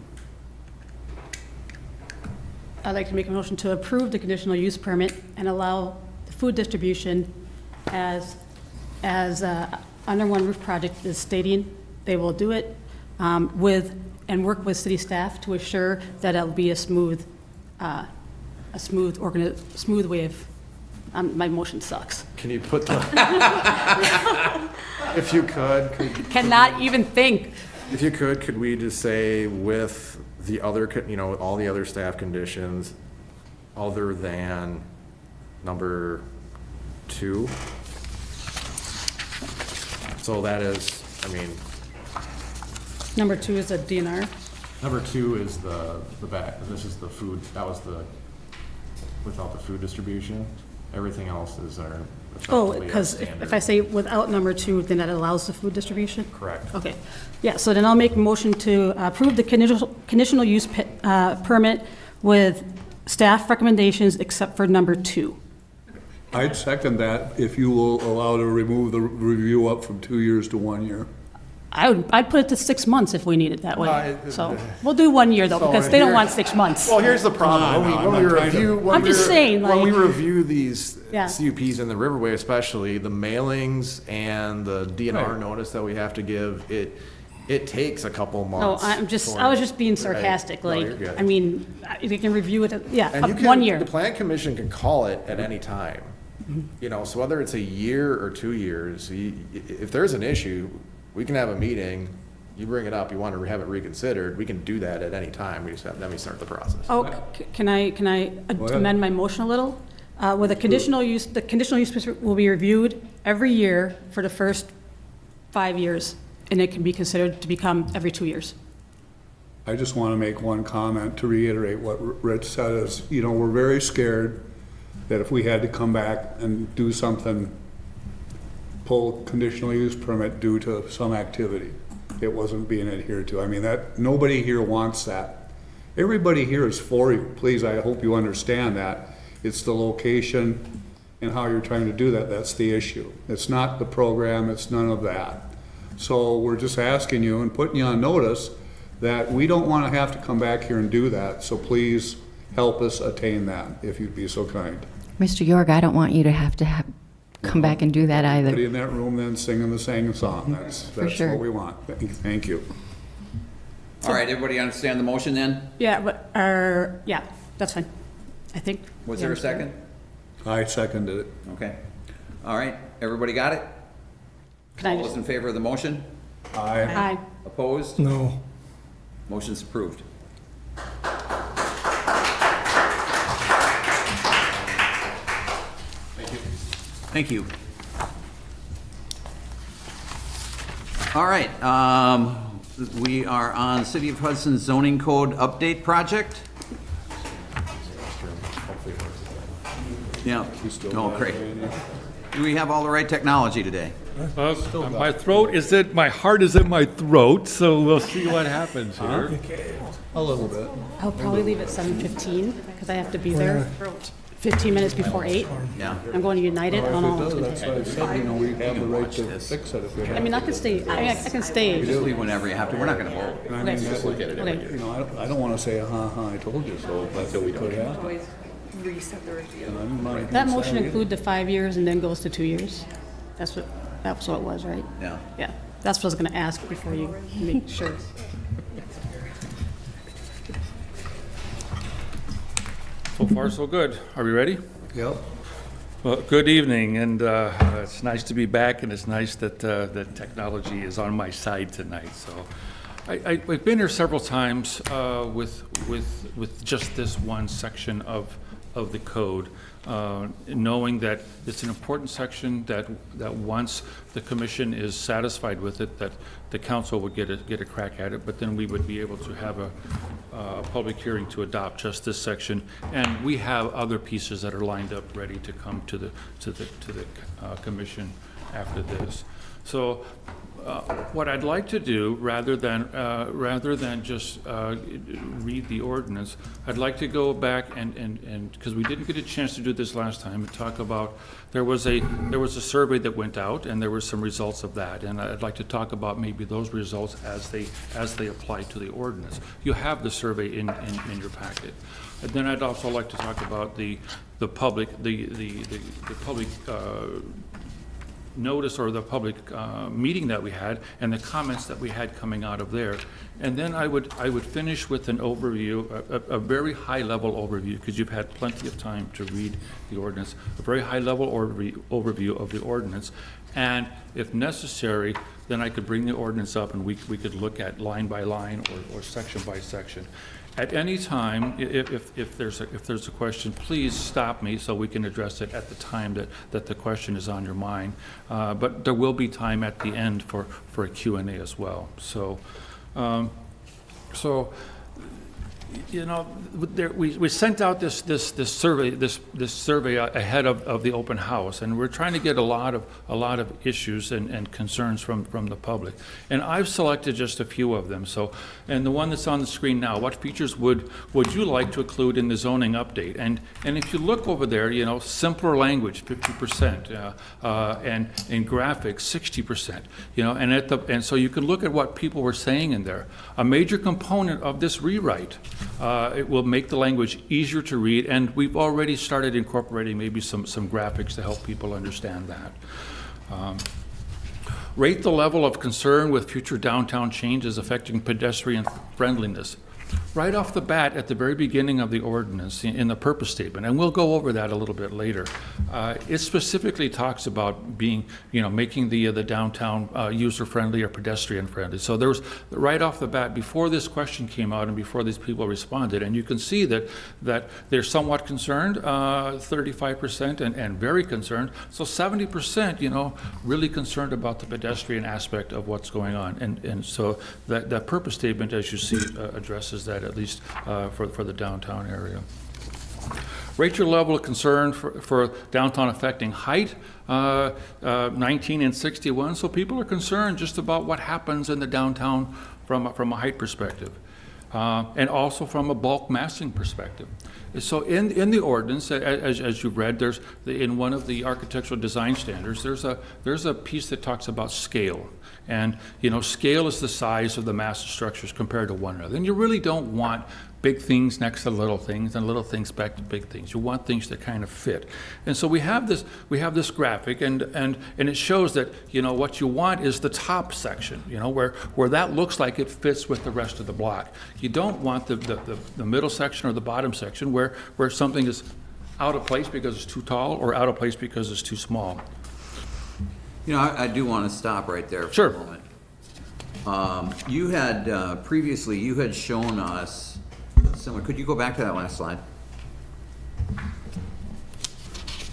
I'd like to make a motion to approve the conditional use permit and allow the food distribution as under one roof project is stating they will do it and work with city staff to assure that it'll be a smooth way of, my motion sucks. Can you put the, if you could, Cannot even think. if you could we just say with the other, all the other staff conditions other than number 2? So that is, Number 2 is a DNR. number 2 is the back, this is the food, that was the, without the food distribution. Everything else is our. Oh, effectively our because standard. if I say without number 2, then that allows the food distribution? Correct. Okay. Yeah, so then I'll make a motion to approve the conditional use permit with staff recommendations except for number 2. I'd second that if you will allow to remove the review up from 2 years to 1 year. I'd put it to 6 months if we need it that way. Well, So we'll do 1 year though, So because they don't here- want 6 months. Well, here's the problem. No, When we I'm not trying to- review, when I'm we just saying, when we like- review these Yeah. CUPs in the Riverway especially, the mailings and the DNR Right. notice that we have to give, it takes a couple No, months. I was just being sarcastic, Right. No, like, you're good. I mean, they can review it, yeah, And you up can, 1 year. the plan commission can call it at any time. So whether it's a year or 2 years, if there's an issue, we can have a meeting, you bring it up, you want to have it reconsidered, we can do that at any time, then we start the process. Oh, can I ahead. amend my motion a little? With a conditional use, the conditional use will be reviewed every year for the first 5 years, and it can be considered to become every 2 years. I just want to make one comment to reiterate what Rich said is, we're very scared that if we had to come back and do something, pull conditional use permit due to some activity, it wasn't being adhered to. Nobody here wants that. Everybody here is for you. Please, I hope you understand that. It's the location and how you're trying to do that, that's the issue. It's not the program, it's none of that. So we're just asking you and putting you on notice that we don't want to have to come back here and do that, so please help us attain that, if you'd be so kind. Mr. York, I don't want you to have come back and do that Everybody either. in that room then singing the same song, that's sure. what we want. Thank you. All right, everybody understand the motion then? Yeah, but, yeah, that's fine, I think. Was there a second? I seconded it. Okay. All right, everybody got it? Can I All those just, in favor of the motion? Aye. aye. Opposed? No. Motion's approved. Thank you. All right, we are on City of Hudson zoning code update project. Yeah, oh, great. Do we have all the right technology today? My throat is my heart is in my throat, so we'll see what happens here. A little bit. I'll probably leave at 7:15, because I have to be there 15 minutes before 8. Yeah. I'm going to United, I don't know. how long it's gonna That's take. what I said, you know, we have the right to this. fix it if we I have. mean, I can stay, I can stay. Just leave whenever you have to. We're not gonna vote. And I mean, Okay. that would, Okay. you know, I don't wanna say, I told you so, but it could happen. Always reset the review. And I'm not That against motion either. include the 5 years and then goes to 2 years? That's what it was, right? Yeah. Yeah, that's what I was gonna ask before you make sure. So far, so good. Are we ready? Yep. Well, good evening, and it's nice to be back, and it's nice that that technology is on my side tonight. So, I've been here several times with just this one section of the code, knowing that it's an important section that once the commission is satisfied with it, that the council would get a crack at it, but then we would be able to have a public hearing to adopt just this section, and we have other pieces that are lined up ready to come to the commission after this. So what I'd like to do, rather than just read the ordinance, I'd like to go back and because we didn't get a chance to do this last time, and talk about, there was a survey that went out, and there were some results of that, and I'd like to talk about maybe those results as they apply to the ordinance. You have the survey in your packet. And then I'd also like to talk about the public notice, or the public meeting that we had, and the comments that we had coming out of there. And then I would finish with an overview, a very high-level overview, because you've had plenty of time to read the ordinance, a very high-level overview of the ordinance. And if necessary, then I could bring the ordinance up, and we could look at line by line or section by section. At any time, if there's a question, please stop me so we can address it at the time that the question is on your mind. But there will be time at the end for a Q&A as well. So, you know, we sent out this survey ahead of the open house, and we're trying to get a lot of issues and concerns from the public. And I've selected just a few of them. So, and the one that's on the screen now, what features would you like to include in the zoning update? And if you look over there, you know, simpler language, 50%, and graphics, 60%. You know, and so you can look at what people were saying in there. A major component of this rewrite. It will make the language easier to read, and we've already started incorporating maybe some graphics to help people understand that. Rate the level of concern with future downtown changes affecting pedestrian friendliness. Right off the bat, at the very beginning of the ordinance, in the purpose statement, and we'll go over that a little bit later, it specifically talks about being, you know, making the downtown user-friendly or pedestrian-friendly. So there's, right off the bat, before this question came out and before these people responded, and you can see that they're somewhat concerned, 35%, and very concerned. So 70%, you know, really concerned about the pedestrian aspect of what's going on. And so that purpose statement, as you see, addresses that, at least for the downtown area. Rate your level of concern for downtown affecting height, 19 and 61. So people are concerned just about what happens in the downtown from a height perspective, and also from a bulk massing perspective. So in the ordinance, as you've read, there's in one of the architectural design standards, there's a piece that talks about scale. And, you know, scale is the size of the massive structures compared to one another. And you really don't want big things next to little things and little things back to big things. You want things that kind of fit. And so we have this graphic, and it shows that, you know, what you want is the top section, you know, where that looks like it fits with the rest of the block. You don't want the middle section or the bottom section where something is out of place because it's too tall or out of place because it's too small. You know, I do want to stop right there for Sure. a moment. You had, previously, you had shown us similar, could you go back to that last slide?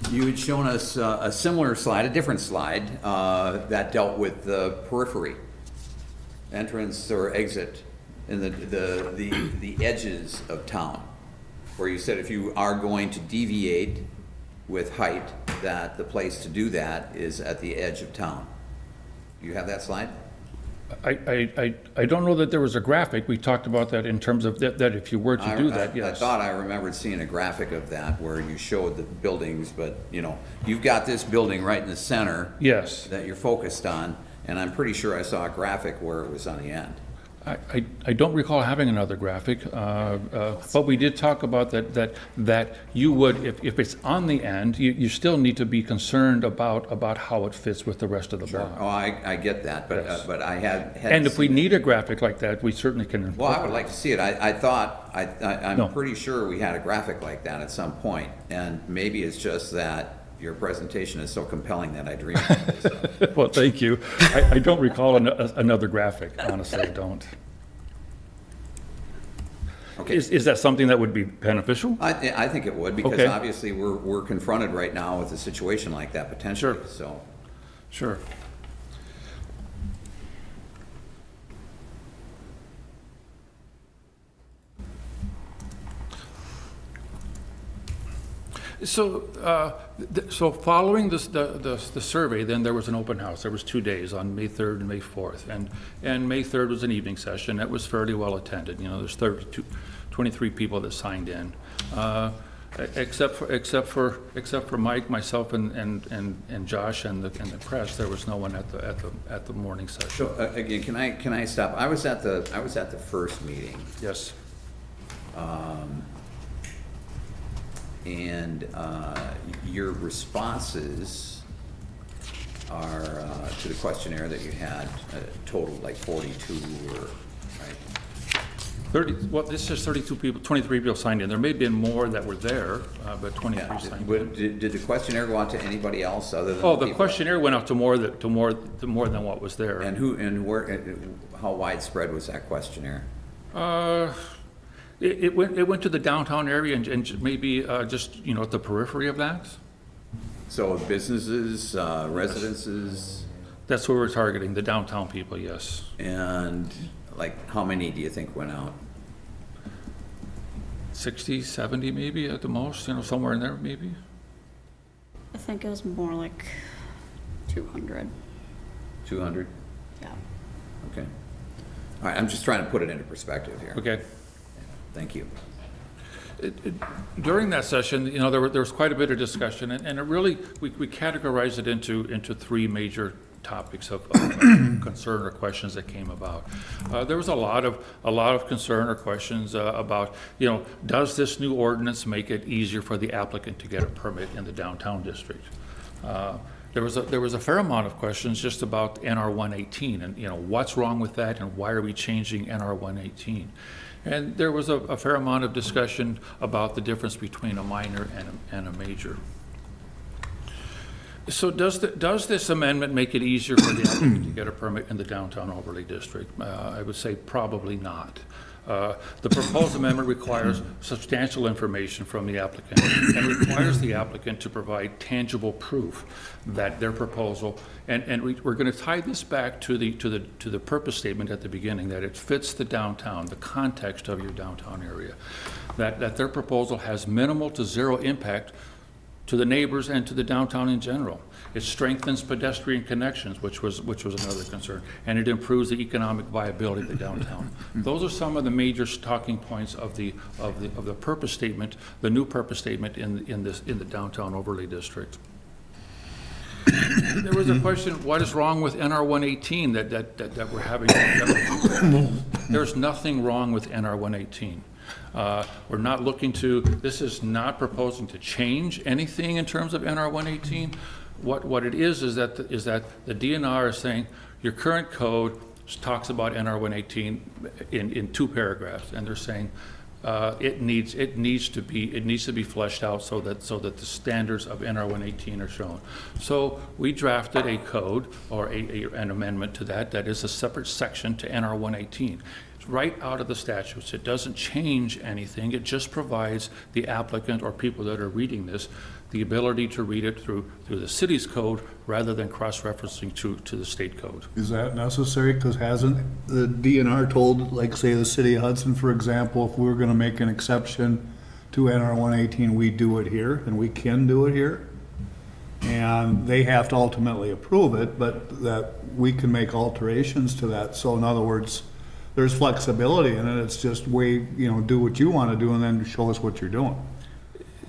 You had shown us a similar slide, a different slide, that dealt with the periphery, entrance or exit, in the edges of town, where you said if you are going to deviate with height, that the place to do that is at the edge of town. Do you have that slide? I don't know that there was a graphic. We talked about that in terms of that if you were to do that, I yes. thought I remembered seeing a graphic of that where you showed the buildings, but, you know, you've got this building right in the center. Yes. That you're focused on, and I'm pretty sure I saw a graphic where it was on the end. I don't recall having another graphic, but we did talk about that you would, if it's on the end, you still need to be concerned about how it fits with the rest of the block. Oh, I get that, Yes. but I had. And if we need a graphic like that, we certainly can. Well, I would like to see it. I'm No. pretty sure we had a graphic like that at some point, and maybe it's just that your presentation is so compelling that I dream of it. Well, thank you. I don't recall another graphic, honestly, I don't. Okay. Is that something that would be beneficial? I think it would, because Okay. obviously we're confronted right now with a situation like that potentially, Sure. so. Sure. So following the survey, then there was an open house. There was 2 days, on May 3rd and May 4th. And May 3rd was an evening session. That was fairly well attended. You know, there's 23 people that signed in. Except for Mike, myself, and Josh and the press, there was no one at the morning session. So, again, can I stop? I was at the first meeting. Yes. And your responses are, to the questionnaire that you had, totaled like 42, or, right? 30, well, this says 32 people, 23 people signed in. There may have been more that were there, but 23 Yeah. signed in. Did the questionnaire go out to anybody else other than? Oh, the people? questionnaire went out to more than what was there. And where, how widespread was that questionnaire? It went to the downtown area and maybe just, you know, at the periphery of that. So businesses, residences, That's where we're targeting, the downtown people, yes. and like, how many do you think went out? 60, 70 maybe at the most, you know, somewhere in there maybe. I think it was more like 200. 200? Yeah. Okay. All right, I'm just trying to put it into perspective here. Okay. Thank you. During that session, you know, there was quite a bit of discussion, and it really, we categorized it into 3 major topics of concern or questions that came about. There was a lot of concern or questions about, you know, does this new ordinance make it easier for the applicant to get a permit in the downtown district? There was a fair amount of questions just about NR 118 and, you know, what's wrong with that and why are we changing NR 118? And there was a fair amount of discussion about the difference between a minor and a major. So does this amendment make it easier for the applicant to get a permit in the downtown overlay district? I would say probably not. The proposed amendment requires substantial information from the applicant and requires the applicant to provide tangible proof that their proposal, and we're going to tie this back to the purpose statement at the beginning, that it fits the downtown, the context of your downtown area, that their proposal has minimal to zero impact to the neighbors and to the downtown in general. It strengthens pedestrian connections, which was another concern, and it improves the economic viability of the downtown. Those are some of the major talking points of the purpose statement, the new purpose statement in the downtown overlay district. There was a question, what is wrong with NR 118 that we're having? There's nothing wrong with NR 118. We're not looking to, this is not proposing to change anything in terms of NR 118. What it is that the DNR is saying your current code talks about NR 118 in 2 paragraphs, and they're saying it needs to be fleshed out so that the standards of NR 118 are shown. So we drafted a code or an amendment to that is a separate section to NR 118. Right out of the statutes. It doesn't change anything. It just provides the applicant or people that are reading this the ability to read it through the city's code rather than cross-referencing to the state code. Is that necessary? Because hasn't the DNR told, like, say, the city of Hudson, for example, if we were gonna make an exception to NR 118, we do it here, and we can do it here? And they have to ultimately approve it, but that we can make alterations to that. So in other words, there's flexibility in it. It's just do what you want to do and then show us what you're doing.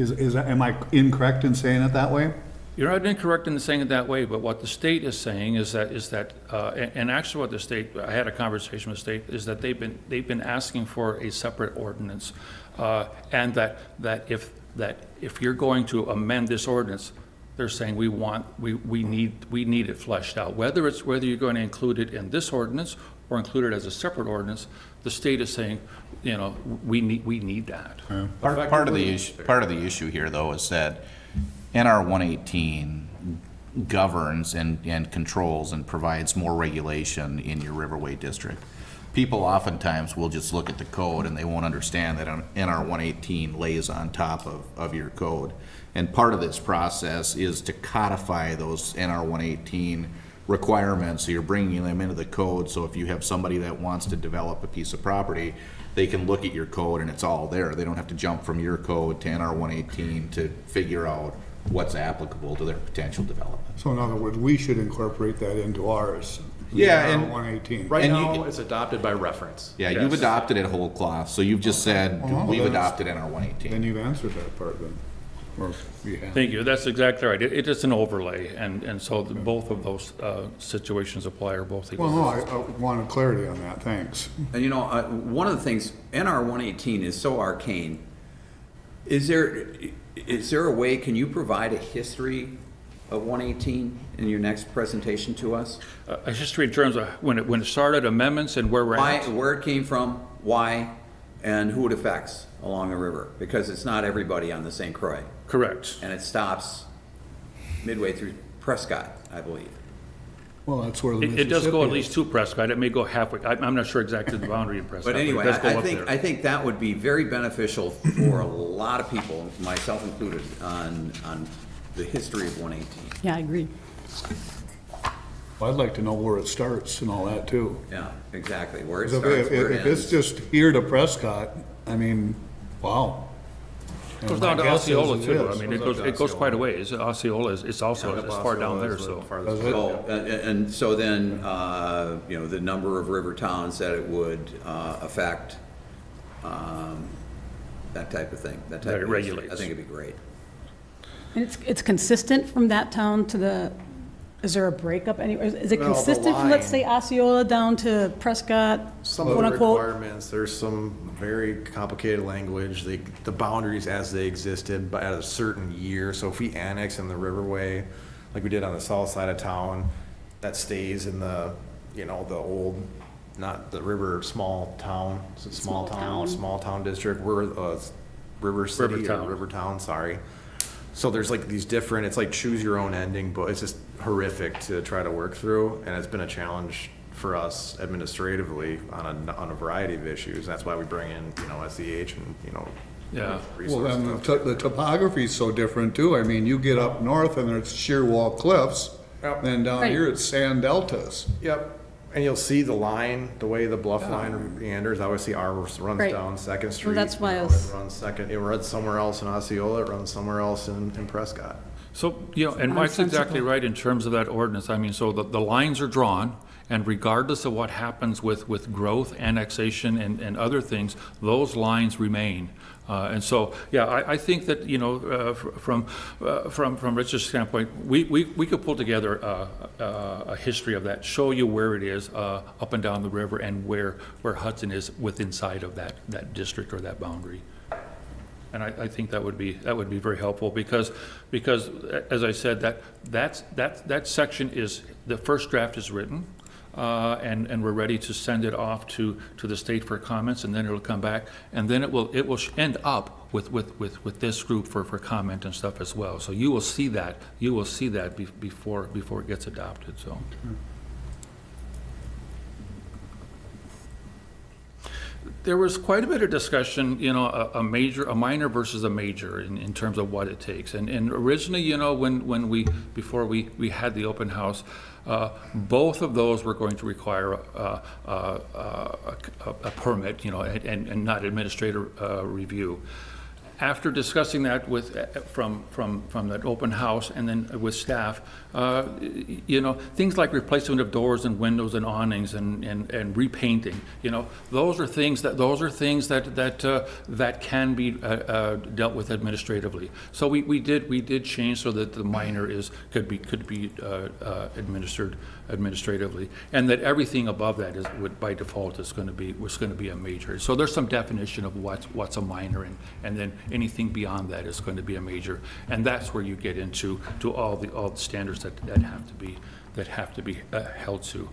Am I incorrect in saying it that way? You're not incorrect in saying it that way, but what the state is saying is that, and actually what the state, I had a conversation with the state, is that they've been asking for a separate ordinance, and that if you're going to amend this ordinance, they're saying we need it fleshed out. Whether you're going to include it in this ordinance or include it as a separate ordinance, the state is saying, we need that. Part of the issue here, though, is that NR 118 governs and controls and provides more regulation in your Riverway district. People oftentimes will just look at the code and they won't understand that NR 118 lays on top of your code. And part of this process is to codify those NR 118 requirements, so you're bringing them into the code, so if you have somebody that wants to develop a piece of property, they can look at your code and it's all there. They don't have to jump from your code to NR 118 to figure out what's applicable to their potential development. So in other words, we should incorporate that into ours. Yeah, and- 118. Right And now, it's adopted by reference. Yeah, you've adopted it whole cloth, so you've just said, Well, we've then- adopted NR Then 118. you've answered that part then. Or you have. Thank you, that's exactly right. It is an overlay, and so both of those situations apply, or both. Well, no, I wanted clarity on that, thanks. And one of the things, NR 118 is so arcane. Is there a way, can you provide a history of 118 in your next presentation to us? A history in terms of when it started, amendments, and where we're at. Where it came from, why, and who it affects along the river? Because it's not everybody on the St. Croix. Correct. And it stops midway through Prescott, I believe. Well, that's where the It does go at Mississippi least to Prescott, it may go halfway, I'm not sure exactly the boundary in Prescott. But anyway, it does go I up think, there. I think that would be very beneficial for a lot of people, myself included, on the history of 118. Yeah, I agree. I'd like to know where it starts and all that too. Yeah, exactly, where it 'Cause starts, where it if it's ends. just here to Prescott, I mean, wow. It goes down to My guess is Osceola it too, is. I mean, it goes quite a ways, Osceola is also as far down there, so. Does it? So, and so then, the number of river towns that it would affect, that type of thing, that type That it of. regulates. I think it'd be great. And it's consistent from that town to the, is there a breakup anywhere? Is it Well, the consistent from, let's say, line- Osceola down to Prescott, Some quote of the unquote? requirements, there's some very complicated language, the boundaries as they existed but at a certain year. So if we annex in the Riverway, like we did on the south side of town, that stays in the, the old, not the river, small town, is it Small town. small town district, we're River City or Rivertown. Rivertown, sorry. So there's like these different, it's like choose your own ending, but it's just horrific to try to work through, and it's been a challenge for us administratively on a variety of issues. That's why we bring in, SEH and, Yeah. Well, then resources. the topography is so different too. I mean, you get up north and it's sheer wall cliffs. Yep. Then down Right. here it's sand deltas. Yep, and you'll see the line, the way the bluff line meanders, obviously ours runs Right. down Second Street. that's why I It was- it runs somewhere else in Osceola, it runs somewhere else in Prescott. So, and Mike's exactly right in terms of that ordinance. I mean, so the lines are drawn, and regardless of what happens with growth, annexation, and other things, those lines remain. And so, yeah, I think that, from Richard's standpoint, we could pull together a history of that, show you where it is up and down the river, and where Hudson is within sight of that district or that boundary. And I think that would be very helpful, because as I said, that section is, the first draft is written, and we're ready to send it off to the state for comments, and then it'll come back, and then it will end up with this group for comment and stuff as well. So you will see that before it gets adopted, so. There was quite a bit of discussion, a minor versus a major in terms of what it takes. And originally, before we had the open house, both of those were going to require a permit, and not administrative review. After discussing that with, from that open house and then with staff, things like replacement of doors and windows and awnings and repainting, those are things that can be dealt with administratively. So we did change so that the minor could be administered administratively, and that everything above that by default was going to be a major. So there's some definition of what's a minor, and then anything beyond that is going to be a major, and that's where you get into all the standards that have to be held to.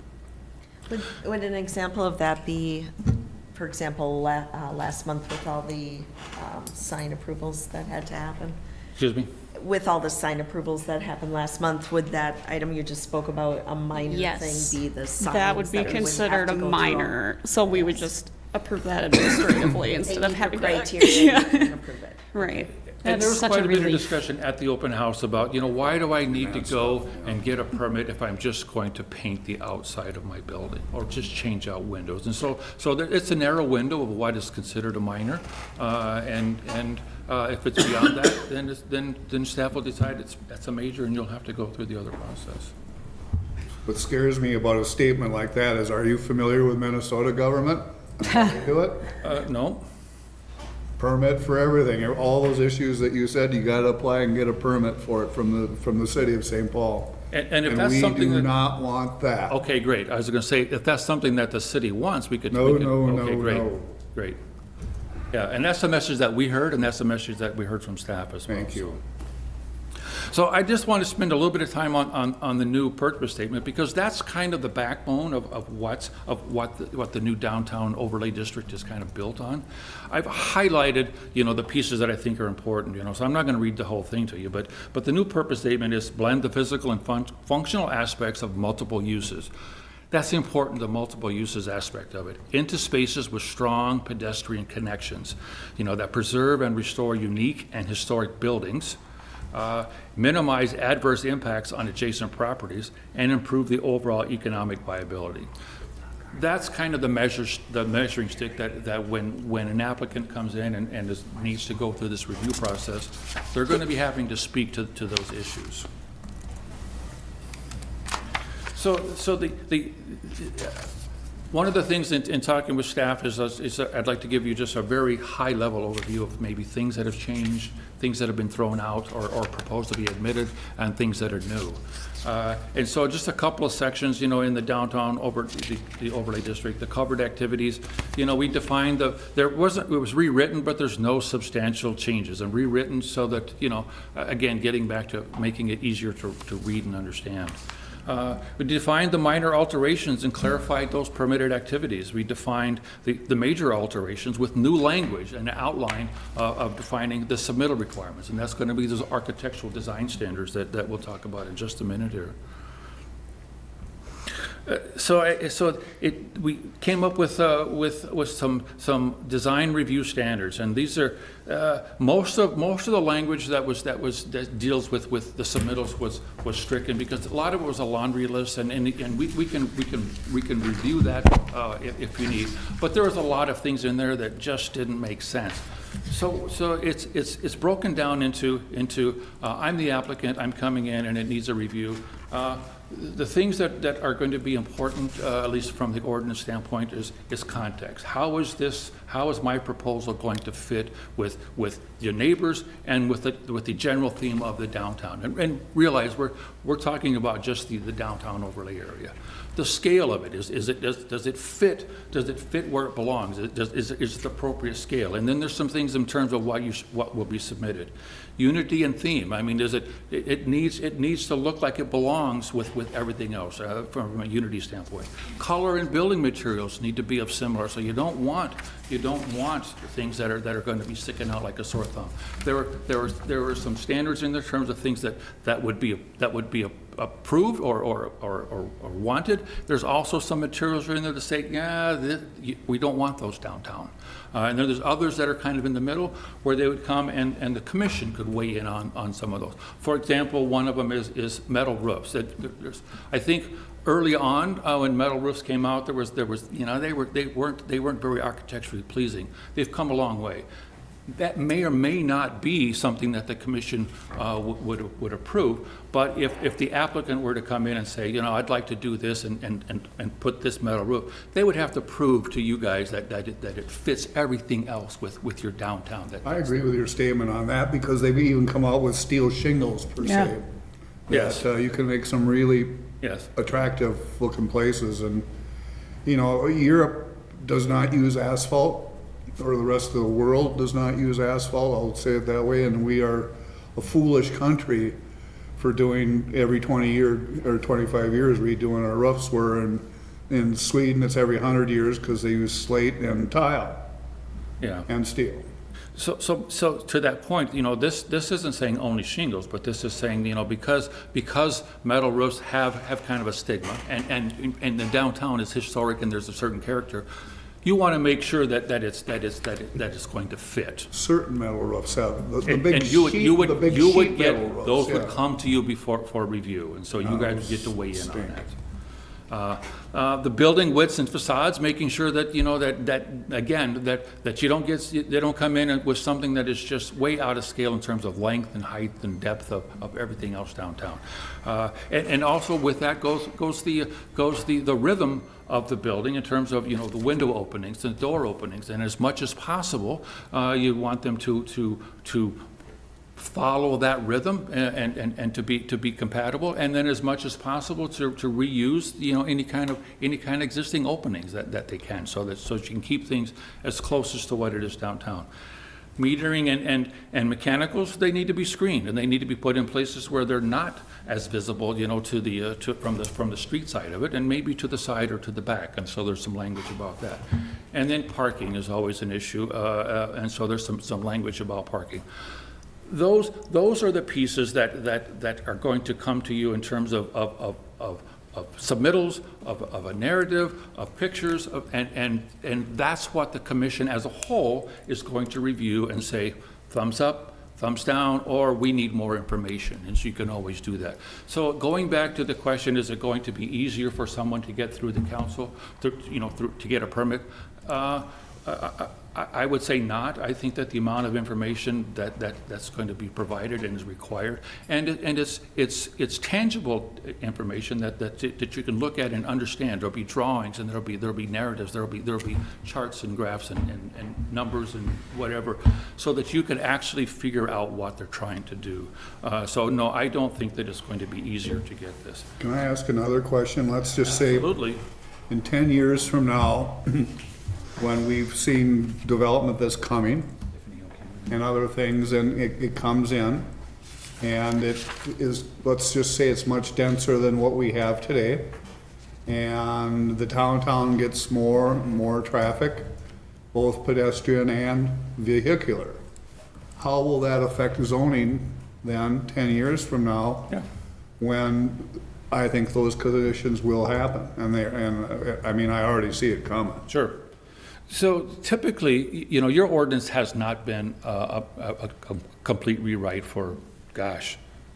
Would an example of that be, for example, last month with all the sign approvals that had to happen? Excuse me? With all the sign approvals that happened last month, would that item you just spoke about, a minor Yes. thing, be the signs? That would be we have considered to a go through all? minor, so we would just approve that administratively instead of having to. Criteria, Yeah. you can approve it. Right. And there was That's such quite a a bit of relief. discussion at the open house about, why do I need to go and get a permit if I'm just going to paint the outside of my building or just change out windows? And so it's a narrow window of what is considered a minor, and if it's beyond that, then staff will decide that's a major, and you'll have to go through the other process. What scares me about a statement like that is, are you familiar with Minnesota government? How they do it? No? Permit for everything, all those issues that you said, you gotta apply and get a permit for it from the city of St. Paul. And if that's something we do that. not want that. Okay, great. I was going to say, if that's something that the city wants, we could. No, we could- no, okay, no, great, no. Great. Yeah, and that's the message that we heard, and that's the message that we heard from staff as well. Thank you. So I just want to spend a little bit of time on the new purpose statement, because that's kind of the backbone of what the new downtown overlay district is kind of built on. I've highlighted, the pieces that I think are important, so I'm not going to read the whole thing to you, but the new purpose statement is blend the physical and functional aspects of multiple uses. That's important, the multiple uses aspect of it, into spaces with strong pedestrian connections, that preserve and restore unique and historic buildings, minimize adverse impacts on adjacent properties, and improve the overall economic viability. That's kind of the measuring stick that when an applicant comes in and needs to go through this review process, they're going to be having to speak to those issues. So one of the things in talking with staff is I'd like to give you just a very high-level overview of maybe things that have changed, things that have been thrown out or proposed to be admitted, and things that are new. And so just a couple of sections, in the downtown the overlay district, the covered activities, we defined it was rewritten, but there's no substantial changes, and rewritten so that, again, getting back to making it easier to read and understand. We defined the minor alterations and clarified those permitted activities. We defined the major alterations with new language and an outline of defining the submittal requirements. And that's going to be those architectural design standards that we'll talk about in just a minute here. We came up with some design review standards, and these are most of the language that deals with the submittals was stricken, because a lot of it was a laundry list, and we can review that if you need. But there was a lot of things in there that just didn't make sense. So it's broken down into I'm the applicant, I'm coming in, and it needs a review. The things that are going to be important, at least from the ordinance standpoint, is context. How is my proposal going to fit with your neighbors and with the general theme of the downtown? And realize we're talking about just the downtown overlay area. The scale of it does it fit where it belongs? Is it the appropriate scale? And then there's some things in terms of what will be submitted. Unity and theme. I mean, it needs to look like it belongs with everything else from a unity standpoint. Color and building materials need to be of similar. So you don't want things that are going to be sticking out like a sore thumb. There were some standards in there in terms of things that would be approved or wanted. There's also some materials in there to say, we don't want those downtown. And then there's others that are kind of in the middle where they would come and the commission could weigh in on some of those. For example, one of them is metal roofs. I think early on when metal roofs came out, there was they weren't very architecturally pleasing. They've come a long way. that may or may not be something that the commission would approve. But if the applicant were to come in and say, you know, I'd like to do this and put this metal roof, they would have to prove to you guys that it fits everything else with your downtown. I agree with your statement on that, because they've even come out with steel shingles per Yeah. se. Yes. That you can make some really Yes. attractive looking places. And, you know, Europe does not use asphalt, or the rest of the world does not use asphalt, I'll say it that way, and we are a foolish country for doing every 20 year or 25 years redoing our roofs, where in Sweden it's every 100 years because they use slate and tile Yeah. and steel. So to that point, you know, this isn't saying only shingles, but this is saying, you know, because metal roofs have kind of a stigma, and the downtown is historic and there's a certain character, you want to make sure that it's going to fit. Certain metal roofs have, the And big you would sheet, you would the big you would sheet get metal roofs, those would yeah. come to you for review, and so you guys would get to weigh in on that. The building widths and facades, making sure that, you know, that again, that you don't they don't come in with something that is just way out of scale in terms of length and height and depth of everything else downtown. And also with that goes the rhythm of the building in terms of, you know, the window openings and door openings, and as much as possible, you want them to follow that rhythm and to be compatible, and then as much as possible to reuse, you know, any kind of existing openings that they can, so you can keep things as close as to what it is downtown. Metering and mechanicals, they need to be screened, and they need to be put in places where they're not as visible, you know, from the street side of it, and maybe to the side or to the back, and so there's some language about that. And then parking is always an issue, and so there's some language about parking. Those are the pieces that are going to come to you in terms of submittals, of a narrative, of pictures, and that's what the commission as a whole is going to review and say, thumbs up, thumbs down, or we need more information, and so you can always do that. So going back to the question, is it going to be easier for someone to get through the council, to get a permit? I would say not. I think that the amount of information that's going to be provided and is required, and it's tangible information that you can look at and understand. There'll be drawings, and there'll be narratives, there'll be charts and graphs and numbers and whatever, so that you can actually figure out what they're trying to do. So no, I don't think that it's going to be easier to get this. Can I ask another question? Let's just say, Absolutely. in 10 years from now, when we've seen development that's coming and other things, and it comes in, and it is, let's just say it's much denser than what we have today, and the downtown gets more and more traffic, both pedestrian and vehicular. How will that affect zoning then 10 years from now? Yeah. When I think those conditions will happen, and I mean, I already see it coming. Sure. So typically, you know, your ordinance has not been a complete rewrite for,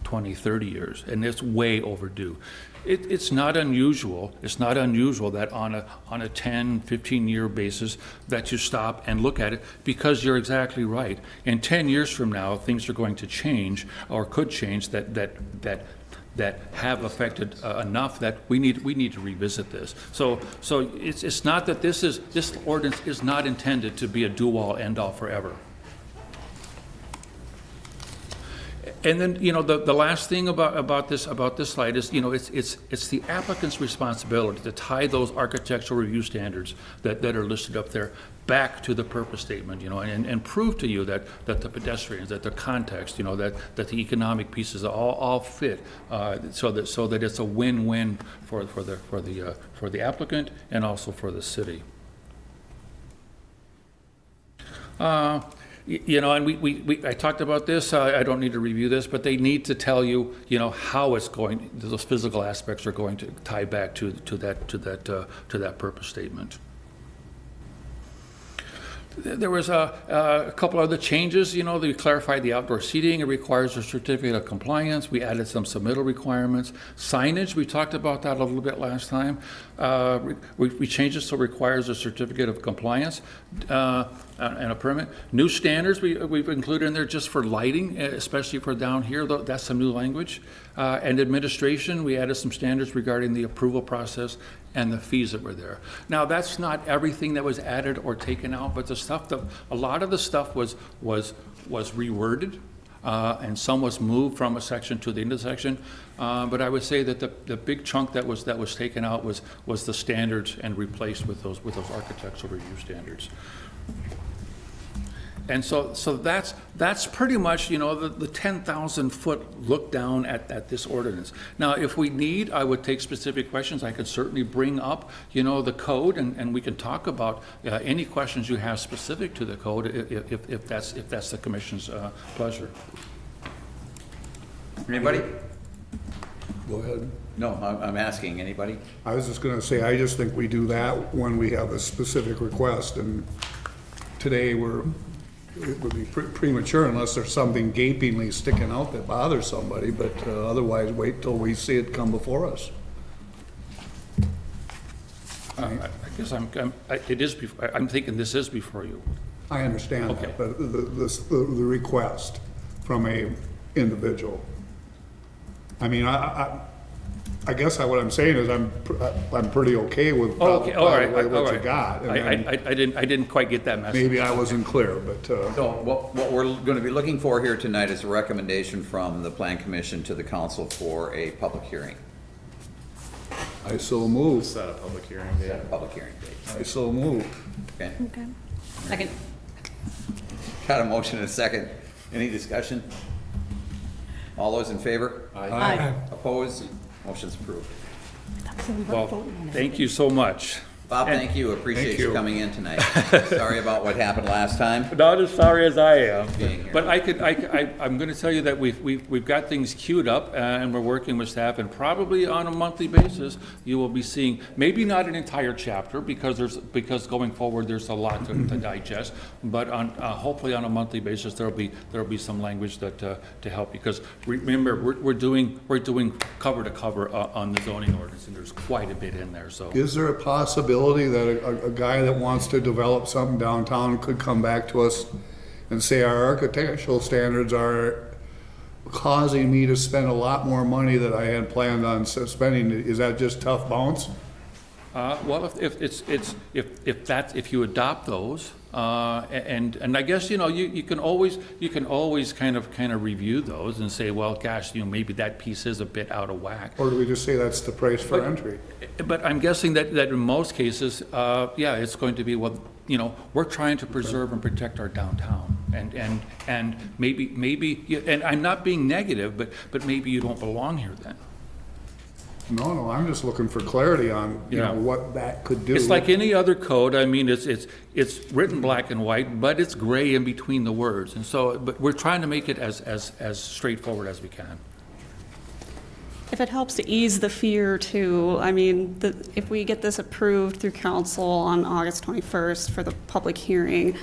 20, 30 years, and it's way overdue. It's not unusual. It's not unusual that on a 10, 15-year basis that you stop and look at it, because you're exactly right. In 10 years from now, things are going to change, or could change, that have affected enough that we need to revisit this. So it's not that this ordinance is not intended to be a do-all, end-all forever. And then, you know, the last thing about this slide is, you know, it's the applicant's responsibility to tie those architectural review standards that are listed up there back to the purpose statement, you know, and prove to you that the pedestrians, that the context, you know, that the economic pieces all fit, so that it's a win-win for the applicant and also for the city. You know, and I talked about this, I don't need to review this, but they need to tell you, you know, how it's going, those physical aspects are going to tie back to that purpose statement. There was a couple other changes, you know, they clarified the outdoor seating, it requires a certificate of compliance, we added some submittal requirements. Signage, we talked about that a little bit last time. We changed it so it requires a certificate of compliance and a permit. New standards we've included in there just for lighting, especially for down here, that's some new language. And administration, we added some standards regarding the approval process and the fees that were there. Now, that's not everything that was added or taken out, but a lot of the stuff was reworded, and some was moved from a section to the end of the section. But I would say that the big chunk that was taken out was the standards and replaced with those architectural review standards. And so that's pretty much, you know, the 10,000-foot look down at this ordinance. Now, if we need, I would take specific questions. I could certainly bring up, you know, the code, and we can talk about any questions you have specific to the code if that's the commission's pleasure. Anybody? Go ahead. No, I'm asking, anybody? I was just gonna say, I just think we do that when we have a specific request, and today it would be premature unless there's something gapingly sticking out that bothers somebody, but otherwise, wait till we see it come before us. I guess I'm thinking this is before you. I understand Okay. that, but the request from a individual. I mean, I guess what I'm saying is I'm pretty okay with Okay, all right, what all you right. got. and I didn't quite get that message. Maybe I wasn't clear, but, So what we're going to be looking for here tonight is a recommendation from the Plan Commission to the council for a public hearing. I so move. Set a public hearing date. Set a public hearing date. I so move. Okay? Okay. Second. Got a motion and a second. Any discussion? All those in favor? Aye. Opposed? Motion's approved. Well, thank you so much. Bob, thank you. Appreciate Thank you you. coming in tonight. Sorry about what happened last time. Not as sorry as I am, Being here. but I'm gonna tell you that we've got things queued up, and we're working with staff, and probably on a monthly basis, you will be seeing, maybe not an entire chapter, because going forward, there's a lot to digest, but hopefully on a monthly basis, there'll be some language that, to help, because remember, we're doing cover to cover on the zoning ordinance, and there's quite a bit in there, so. Is there a possibility that a guy that wants to develop something downtown could come back to us and say our architectural standards are causing me to spend a lot more money than I had planned on spending? Is that just tough bounce? Well, if you adopt those, and I guess, you know, you can always kind of review those and say, well, gosh, you know, maybe that piece is a bit out of whack. Or do we just say that's the price for entry? But I'm guessing that in most cases, yeah, it's going to be, well, you know, we're trying to preserve and protect our downtown, and maybe, and I'm not being negative, but maybe you don't belong here then. No, I'm just looking for clarity on, you know, Yeah. what that could do. It's like any other code. I mean, it's written black and white, but it's gray in between the words. And so, but we're trying to make it as straightforward as we can. If it helps to ease the fear too, I mean, if we get this approved through council on August 21st for the public hearing,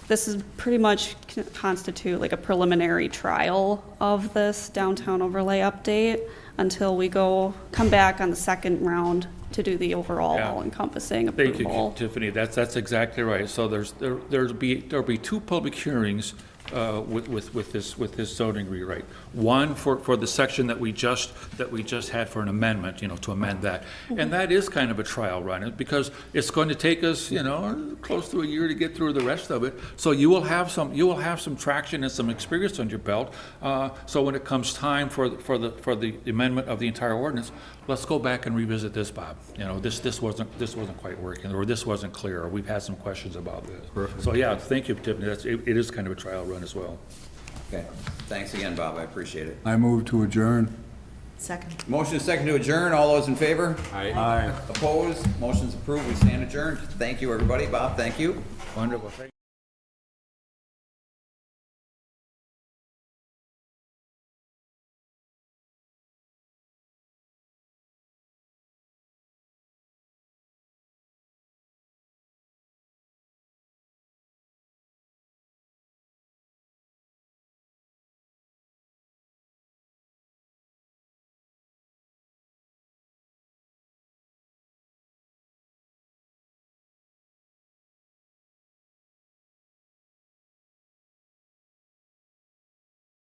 this is pretty much constitute like a preliminary trial of this downtown overlay update until we come back on the second round to do the overall Yeah. all-encompassing Thank approval. you, Tiffany. That's exactly right. So there'll be two public hearings with this zoning rewrite. One for the section that we just had for an amendment, you know, to amend that. And that is kind of a trial run, because it's going to take us, you know, close to a year to get through the rest of it. So you will have some traction and some experience on your belt. So when it comes time for the amendment of the entire ordinance, let's go back and revisit this, Bob. You know, this wasn't quite working, or this wasn't clear, or we've had some questions about this. Perfect. So yeah, thank you, Tiffany. It is kind of a trial run as well. Okay. Thanks again, Bob. I appreciate it. I move to adjourn. Second. Motion is second to adjourn. All those in favor? Aye. Opposed? Motion's approved. We stand adjourned. Thank you, everybody. Bob, thank you. Wonderful. Thank